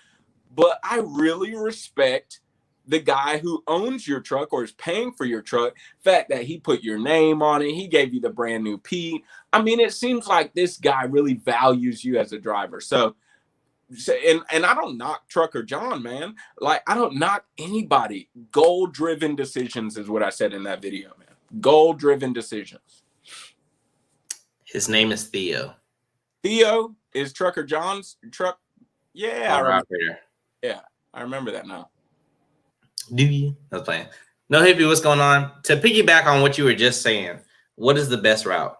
but I really respect the guy who owns your truck or is paying for your truck, fact that he put your name on it, he gave you the brand new P. I mean, it seems like this guy really values you as a driver. So and I don't knock Trucker John, man. Like, I don't knock anybody. Goal-driven decisions is what I said in that video, man. Goal-driven decisions. his name is Theo. Theo is Trucker John's truck. Yeah, I remember. Operator. Yeah, I remember that now. Do you? I was playing. No, Hippie, what's going on? To piggyback on what you were just saying, what is the best route?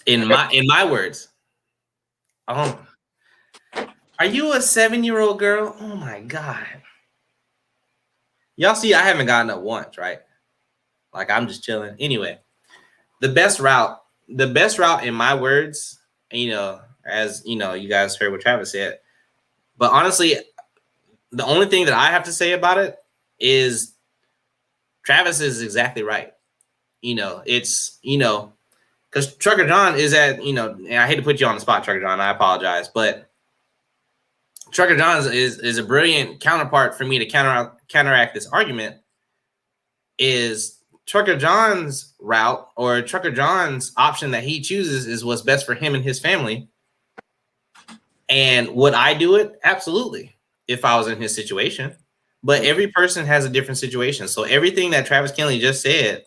In my words. Are you a 7-year-old girl? Oh my God. Y'all see, I haven't gotten up once, right? Like, I'm just chilling. Anyway, the best route in my words, you know, as you know, you guys heard what Travis said. But honestly, the only thing that I have to say about it is Travis is exactly right. You know, it's, you know, because Trucker John is at, you know, and I hate to put you on the spot, Trucker John, I apologize, but Trucker John is a brilliant counterpart for me to counteract this argument. Is Trucker John's route or Trucker John's option that he chooses is what's best for him and his family. And would I do it? Absolutely, if I was in his situation. But every person has a different situation. So everything that Travis Kinley just said,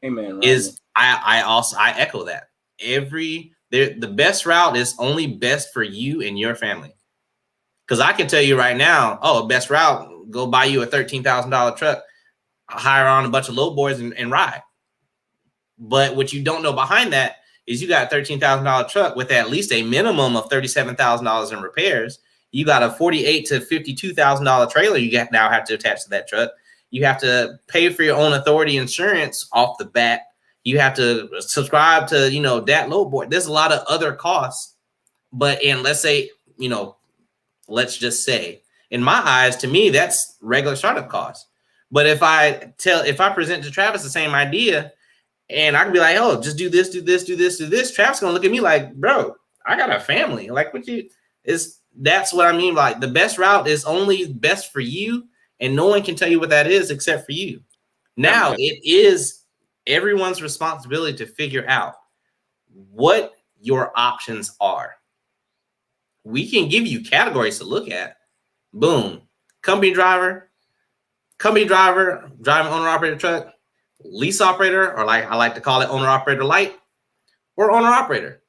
Amen, right? is I echo that. The best route is only best for you and your family. Because I can tell you right now, best route, go buy you a $13,000 truck, hire on a bunch of low boys and ride. But what you don't know behind that is you got a $13,000 truck with at least a minimum of $37,000 in repairs. You got a $48,000 to $52,000 trailer you now have to attach to that truck. You have to pay for your own authority insurance off the bat. You have to subscribe to, you know, that low board. There's a lot of other costs. But let's say, you know, let's just say, in my eyes, to me, that's regular startup costs. But if I present to Travis the same idea, and I can be like, oh, just do this, do this, do this, do this, Travis gonna look at me like, bro, I got a family. Like, that's what I mean. Like, the best route is only best for you, and no one can tell you what that is except for you. Now, it is everyone's responsibility to figure out what your options are. We can give you categories to look at. Boom. Company driver, driving owner-operator truck, lease operator, or like I like to call it owner-operator light, or owner-operator.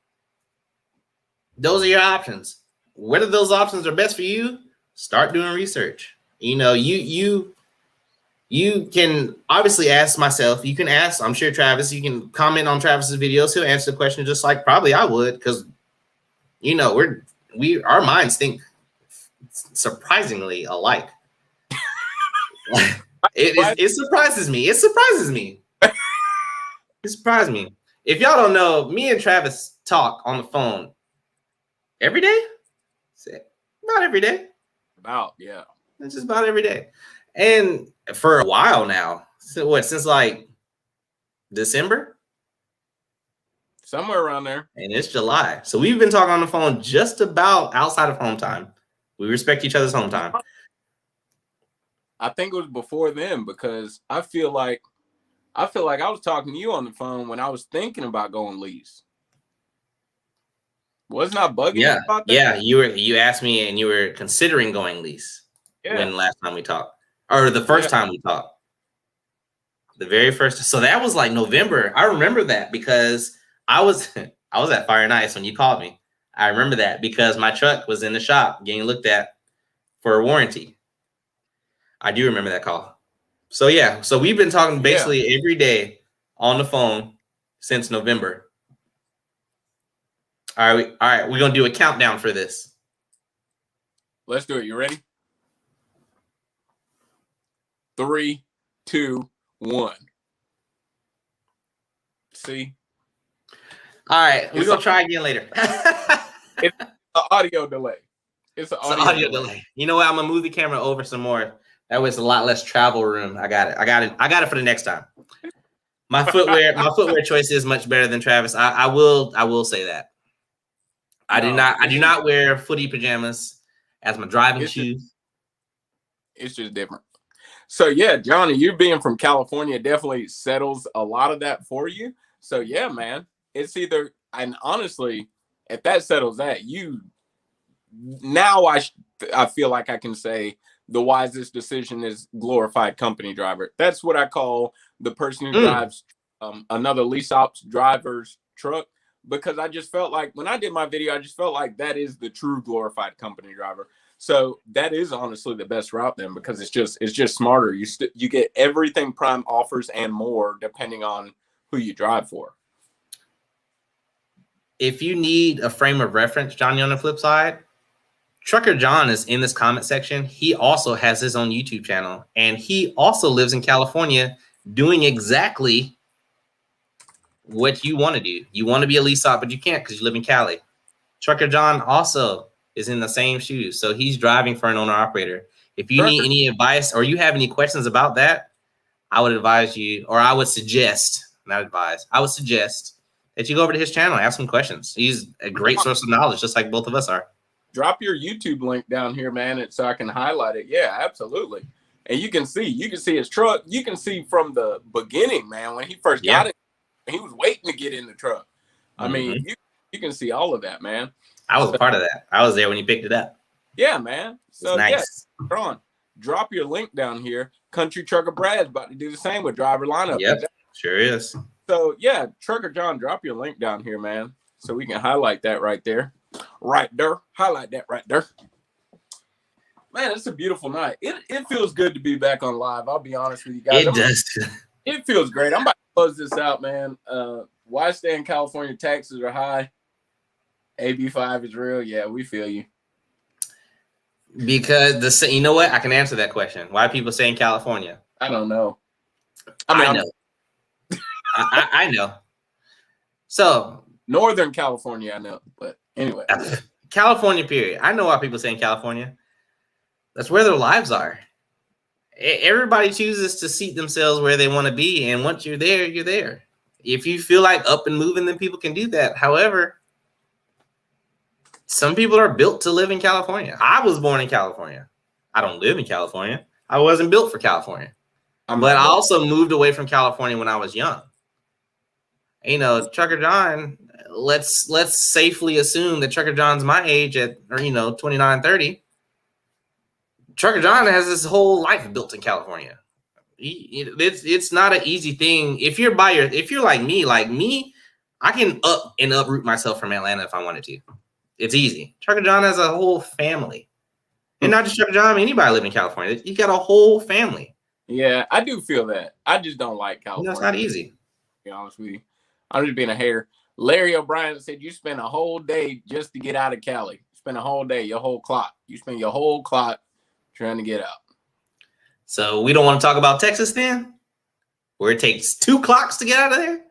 Those are your options. Whether those options are best for you, start doing research. You know, you can obviously ask myself. You can ask, I'm sure Travis, you can comment on Travis's videos. He'll answer the question just like probably I would, because, you know, our minds think surprisingly alike. It surprises me. It surprises me. It surprised me. If y'all don't know, me and Travis talk on the phone every day. About every day. Yeah. It's just about every day. And for a while now. So since like December? Somewhere around there. And it's July. So we've been talking on the phone just about outside of home time. We respect each other's home time. I think it was before then, because I feel like I was talking to you on the phone when I was thinking about going lease. Wasn't I bugging Yeah, you about that? yeah. You asked me, and you were considering going lease when last time we talked, or the first time we talked. The very first. So that was like November. I remember that because I was at Fire and Ice when you called me. I remember that because my truck was in the shop getting looked at for a warranty. I do remember that call. So yeah, so we've been talking basically every day on the phone since November. All right, we're gonna do a countdown for this. Let's do it. You ready? 3, 2, 1. See? All right, we're gonna try again later. It's an audio delay. It's an audio delay. You know what? I'm gonna move the camera over some more. That way it's a lot less travel room. I got it for the next time. My footwear choice is much better than Travis. I will say that. I do not wear footy pajamas as my driving shoes. It's just different. So yeah, Johnny, you being from California definitely settles a lot of that for you. So yeah, man, it's either, and honestly, if that settles that, I feel like I can say the wisest decision is glorified company driver. That's what I call the person who drives another lease ops driver's truck, because I just felt like when I did my video, I just felt like that is the true glorified company driver. So that is honestly the best route then, because it's just smarter. You get everything Prime offers and more depending on who you drive for. If you need a frame of reference, Johnny, on the flip side, Trucker John is in this comment section. He also has his own YouTube channel, and he also lives in California doing exactly what you want to do. You want to be a lease op, but you can't because you live in Cali. Trucker John also is in the same shoes, so he's driving for an owner-operator. If you need any advice or you have any questions about that, I would advise you, or I would suggest, not advise, I would suggest that you go over to his channel and ask some questions. He's a great source of knowledge, just like both of us are. Drop your YouTube link down here, man, so I can highlight it. Yeah, absolutely. And you can see his truck. You can see from the beginning, man, when he first got it, he was waiting to get in the truck. I mean, you can see all of that, man. I was a part of that. I was there when he picked it up. Yeah, man. So nice. Yeah, Ron, drop your link down here. Country Trucker Brad's about to do the same with driver lineup. Yep, sure is. So yeah, Trucker John, drop your link down here, man, so we can highlight that right there. Right there. Highlight that right there. Man, it's a beautiful night. It feels good to be back on live. I'll be honest with you guys. It does. It feels great. I'm about to close this out, man. Why stay in California? Taxes are high. AB5 is real. Yeah, we feel you. Because you know what? I can answer that question. Why people stay in California? I don't know. I know. I know. So Northern California, I know, but anyway. California, period. I know why people stay in California. That's where their lives are. Everybody chooses to seat themselves where they want to be, and once you're there, you're there. If you feel like up and moving, then people can do that. However, some people are built to live in California. I was born in California. I don't live in California. I wasn't built for California. But I also moved away from California when I was young. You know, Trucker John, let's safely assume that Trucker John's my age at, or 29, 30. Trucker John has his whole life built in California. It's not an easy thing. If you're like me, I can uproot myself from Atlanta if I wanted to. It's easy. Trucker John has a whole family. And not just Trucker John, anybody living in California. You got a whole family. Yeah, I do feel that. I just don't like California. It's not easy. To be honest with you. I'm just being a hater. Larry O'Brien said you spend a whole day just to get out of Cali. Spend a whole day, your whole clock. You spend your whole clock trying to get out. So we don't want to talk about Texas then? Where it takes 2 clocks to get out of there?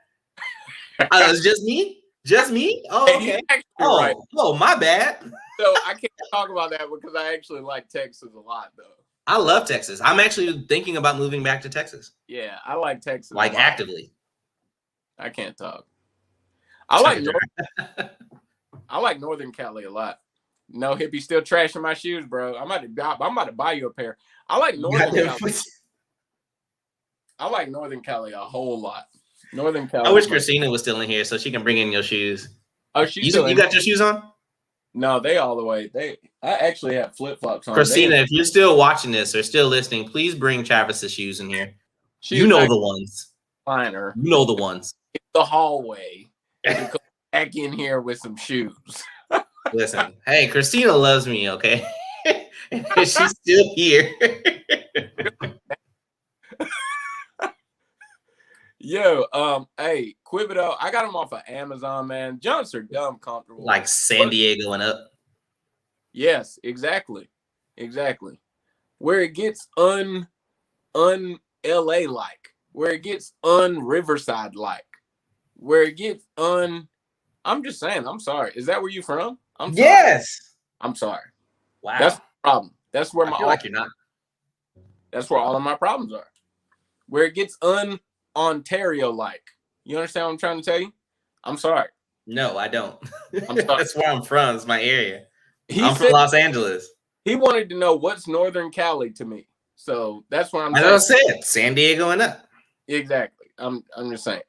It's just me? Just me? Oh, okay. Right. Oh, my bad. So I can't talk about that because I actually like Texas a lot, though. I love Texas. I'm actually thinking about moving back to Texas. Yeah, I like Texas. Like actively. I can't talk. I like Northern Cali a lot. No, hippie still trashing my shoes, bro. I'm about to buy you a pair. I like Northern Cali. I like Northern Cali a whole lot. Northern Cali. I wish Christina was still in here so she can bring in your shoes. Oh, you got your shoes on? No, they all the way. I actually have flip flops on. Christina, if you're still watching this or still listening, please bring Travis's shoes in here. You know the ones. Finer. You know the ones. In the hallway. To come back in here with some shoes. Listen, hey, Christina loves me, okay? She's still here. Yo, hey, Quibido, I got them off of Amazon, man. Junks are dumb comfortable. Like San Diego and up. Yes, exactly. Where it gets un LA like, where it gets Riverside like, where it gets I'm just saying, I'm sorry. Is that where you from? I'm sorry. Yes. I'm sorry. Wow. That's the problem. That's where I feel like you're not. That's where all of my problems are. Where it gets Ontario like. You understand what I'm trying to tell you? I'm sorry. No, I don't. I'm sorry. That's where I'm from. It's my area. I'm from Los Angeles. He wanted to know what's Northern Cali to me. So that's what I'm saying. As I said, San Diego and up. Exactly. I'm just saying.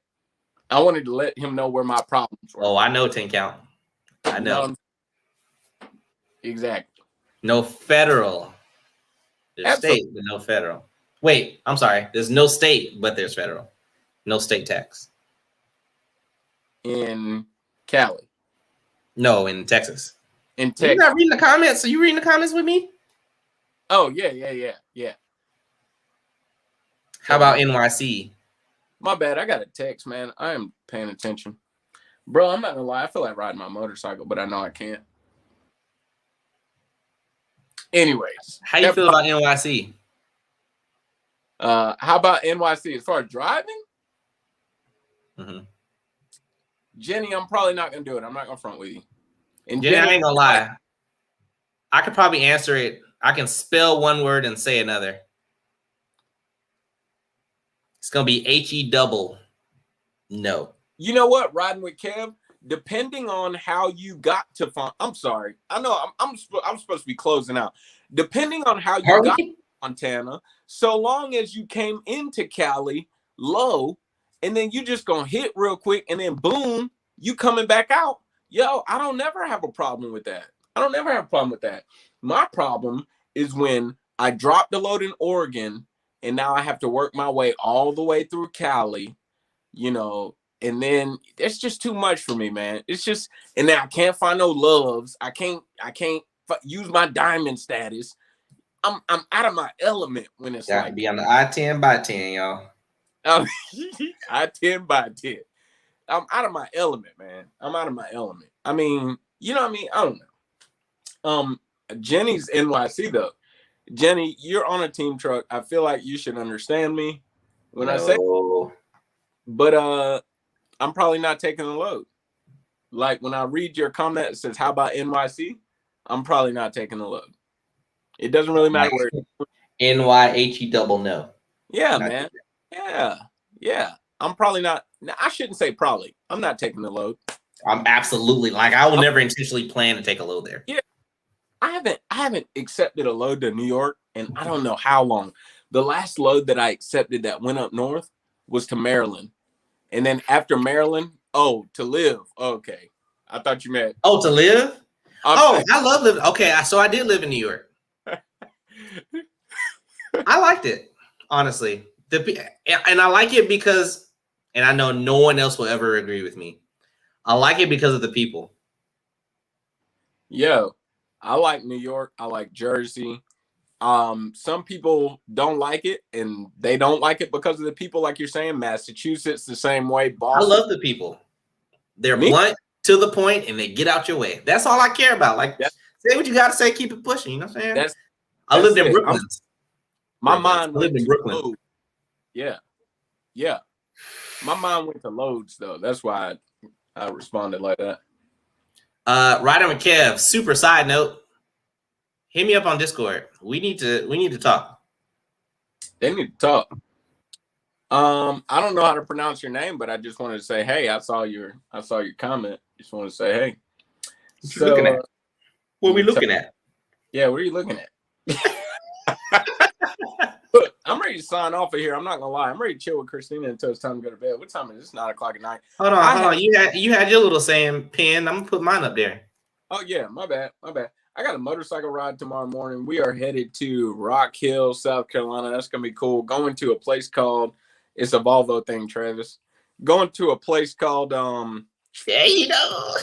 I wanted to let him know where my problems were. Oh, I know 10 count. I know. Exactly. No federal. There's state, but no federal. Wait, I'm sorry. There's no state, but there's federal. No state tax. In Cali. No, in Texas. In Texas. You're not reading the comments? Are you reading the comments with me? Oh, yeah. How about NYC? My bad. I got a text, man. I am paying attention. Bro, I'm not gonna lie. I feel like riding my motorcycle, but I know I can't. Anyways. How you feel about NYC? How about NYC? As far as driving? Mm-hmm. Jenny, I'm probably not gonna do it. I'm not gonna front with you. And Jenny, I ain't gonna lie. I could probably answer it. I can spell one word and say another. It's gonna be HE double. No. You know what? Riding with Kev, depending on how you got to I'm sorry. I know I'm supposed to be closing out. Depending on how you got to Montana, so long as you came into Cali low, and then you just gonna hit real quick, and then boom, you coming back out. Yo, I don't never have a problem with that. My problem is when I drop the load in Oregon, and now I have to work my way all the way through Cali, and then it's just too much for me, man. It's just, and then I can't find no loves. I can't use my diamond status. I'm out of my element when it's like be on the I-10 by 10, y'all. I-10 by 10. I'm out of my element, man. I mean, you know what I mean? I don't know. Jenny's NYC though. Jenny, you're on a team truck. I feel like you should understand me when I say, but I'm probably not taking the load. Like when I read your comment, it says, "How about NYC?" I'm probably not taking the load. It doesn't really matter where. NYHE double no. Yeah, man. Yeah. I'm probably not. I shouldn't say probably. I'm not taking the load. I'm absolutely I will never intentionally plan to take a load there. Yeah. I haven't accepted a load to New York, and I don't know how long. The last load that I accepted that went up north was to Maryland. And then after Maryland, to live. Okay. I thought you meant. Oh, to live? I love living. Okay, so I did live in New York. I liked it, honestly. And I like it because, and I know no one else will ever agree with me, I like it because of the people. Yo, I like New York. I like Jersey. Some people don't like it, and they don't like it because of the people, like you're saying. Massachusetts the same way. Boston. I love the people. They're blunt, to the point, and they get out your way. That's all I care about. Say what you got to say, keep it pushing. You know what I'm saying? I lived in Brooklyn. My mind lived in Brooklyn. Yeah. My mind went to loads though. That's why I responded like that. Ryder with Kev. Super side note. Hit me up on Discord. We need to talk. They need to talk. I don't know how to pronounce your name, but I just wanted to say, hey, I saw your comment. Just want to say, hey. What you looking at? What are we looking at? Yeah, what are you looking at? Look, I'm ready to sign off of here. I'm not gonna lie. I'm ready to chill with Christina until it's time to go to bed. What time is it? It's 9:00 at night. Hold on. You had your little saying pin. I'm gonna put mine up there. Oh yeah, my bad. I got a motorcycle ride tomorrow morning. We are headed to Rock Hill, South Carolina. That's gonna be cool. Going to a place called, it's a Volvo thing, Travis. Going to a place called There you go.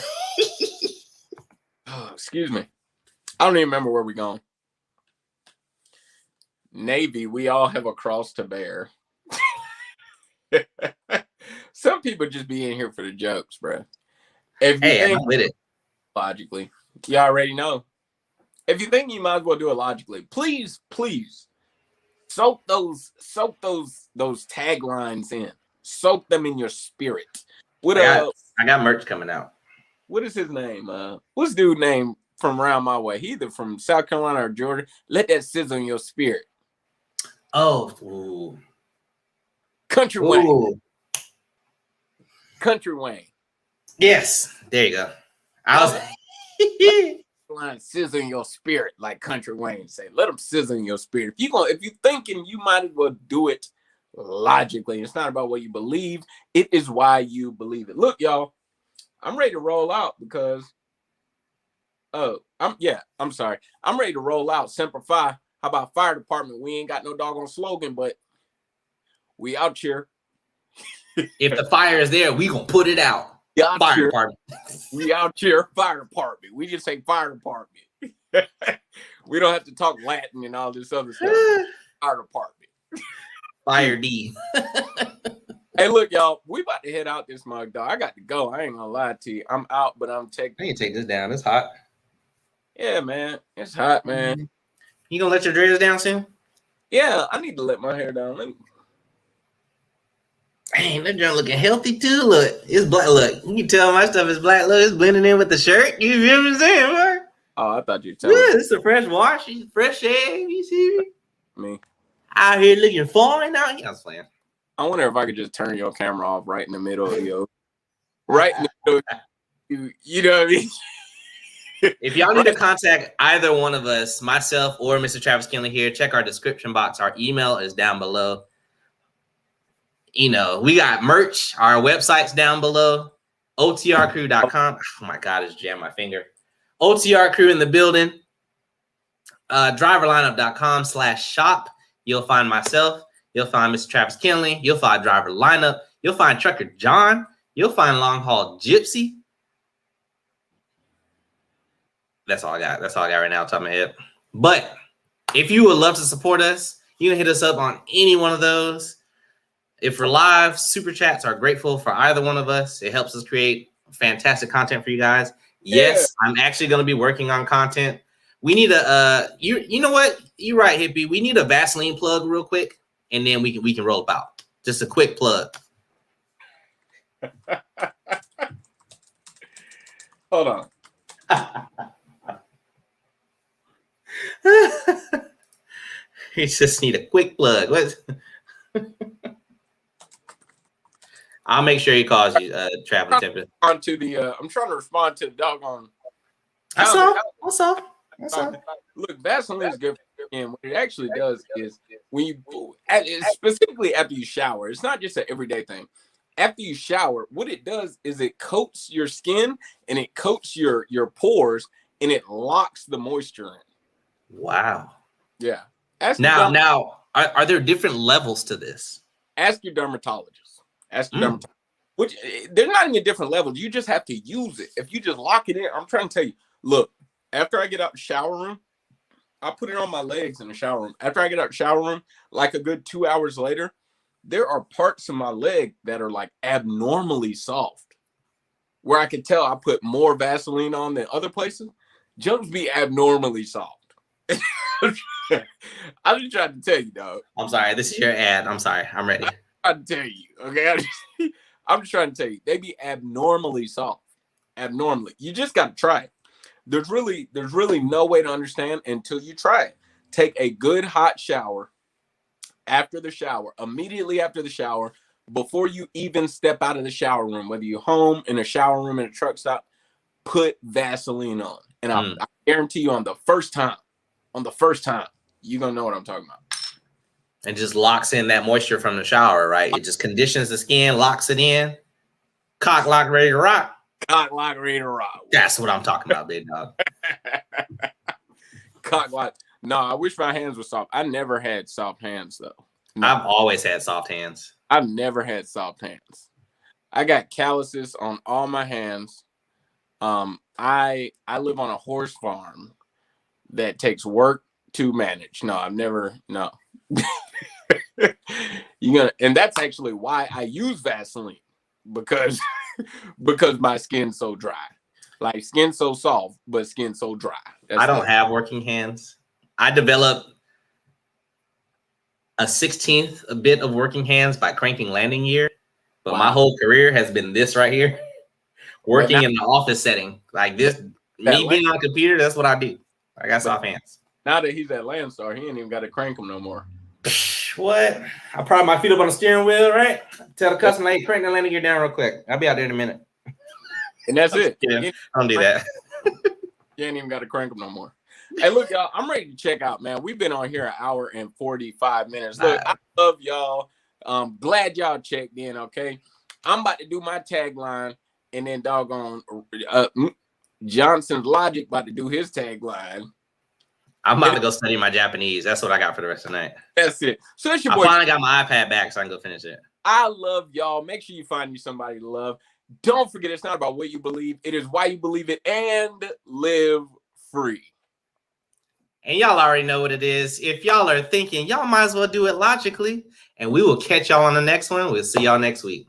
oh, excuse me. I don't even remember where we're going. Navy, we all have a cross to bear. Some people just be in here for the jokes, bro. If you Hey, think I'm with it. logically, you already know. If you think you might as well do it logically, please soak those taglines in. Soak them in your spirit. I got merch coming out. What is his name? What's dude name from around my way? He either from South Carolina or Georgia. Let that sizzle in your spirit. Oh, ooh. Country Wayne. Country Wayne. Yes, there you go. I was line sizzle in your spirit, like Country Wayne say. Let them sizzle in your spirit. If you thinking, you might as well do it logically. It's not about what you believe. It is why you believe it. Look, y'all, I'm ready to roll out because I'm sorry. I'm ready to roll out. Simplify. How about fire department? We ain't got no doggone slogan, but we out here. If the fire is there, we gonna put it out. Fire department. We out here, fire department. We just say fire department. We don't have to talk Latin and all this other stuff. Fire department. Fire D. Hey, look, y'all, we about to head out this mug, dog. I got to go. I ain't gonna lie to you. I'm out, but I'm taking. I need to take this down. It's hot. Yeah, man. It's hot, man. You gonna let your dreads down soon? Yeah, I need to let my hair down. Dang, that joint looking healthy too. Look, it's black. Look, you can tell my stuff is black. Look, it's blending in with the shirt. You feel what I'm saying, boy? Oh, I thought you were telling me. This is a fresh wash, fresh shave. You see me? Out here looking fine out here. I was playing. I wonder if I could just turn your camera off right in the middle of your, right in the middle of you know what I mean? If y'all need to contact either one of us, myself or Mr. Travis Kinley here, check our description box. Our email is down below. You know, we got merch. Our website's down below. OTRcrew.com. Oh my God, it's jammed my finger. OTR Crew in the building. Driverlineup.com/shop. You'll find myself. You'll find Mr. Travis Kinley. You'll find Driver Lineup. You'll find Trucker John. You'll find Long Haul Gypsy. That's all I got. That's all I got right now, top of my head. But if you would love to support us, you can hit us up on any one of those. If we're live, super chats are grateful for either one of us. It helps us create fantastic content for you guys. Yes, I'm actually going to be working on content. We need a you know what? You're right, Hippie. We need a Vaseline plug real quick, and then we can roll about. Just a quick plug. Hold on. You just need a quick plug. What? I'll make sure he calls you, Traveling Tempest. I'm trying to respond to the doggone. That's all. Look, Vaseline is good for your skin. What it actually does is when you, specifically after you shower, it's not just an everyday thing. After you shower, what it does is it coats your skin and it coats your pores and it locks the moisture in. Wow. Yeah. Now, are there different levels to this? Ask your dermatologist. Ask your dermatologist. Which they're not any different levels. You just have to use it. If you just lock it in, I'm trying to tell you. Look, after I get out the shower room, I put it on my legs in the shower room. After I get out the shower room, like a good 2 hours later, there are parts of my leg that are like abnormally soft, where I can tell I put more Vaseline on than other places. Jumps be abnormally soft. I'm just trying to tell you, dog. I'm sorry. This is your ad. I'm sorry. I'm ready. I'm trying to tell you, okay? I'm just trying to tell you, they be abnormally soft. Abnormally. You just got to try it. There's really no way to understand until you try it. Take a good hot shower after the shower, immediately after the shower, before you even step out of the shower room, whether you're home, in a shower room, in a truck stop, put Vaseline on. And I guarantee you on the first time, you're going to know what I'm talking about. And just locks in that moisture from the shower, right? It just conditions the skin, locks it in. Cock lock, ready to rock. Cock lock, ready to rock. That's what I'm talking about, big dog. Cock lock. No, I wish my hands were soft. I never had soft hands though. No. I've always had soft hands. I've never had soft hands. I got calluses on all my hands. I live on a horse farm that takes work to manage. No, I've never. No. And that's actually why I use Vaseline because my skin's so dry. Like skin so soft, but skin so dry. I don't have working hands. I developed a 16th a bit of working hands by cranking landing gear, but my whole career has been this right here, working in the office setting like this. Me being on a computer, that's what I do. I got soft hands. Now that he's at Landstar, he ain't even got to crank them no more. What? I prop my feet up on the steering wheel, right? Tell the customer, hey, crank the landing gear down real quick. I'll be out there in a minute. And that's it. I don't do that. You ain't even got to crank them no more. Hey, look, y'all, I'm ready to check out, man. We've been on here an hour and 45 minutes. Look, I love y'all. Glad y'all checked in, okay? I'm about to do my tagline, and then doggone Johnson's Logic about to do his tagline. I'm about to go study my Japanese. That's what I got for the rest of the night. That's it. So that's your boy. I finally got my iPad back so I can go finish it. I love y'all. Make sure you find you somebody to love. Don't forget, it's not about what you believe. It is why you believe it, and live free. And y'all already know what it is. If y'all are thinking, y'all might as well do it logically. And we will catch y'all on the next one. We'll see y'all next week.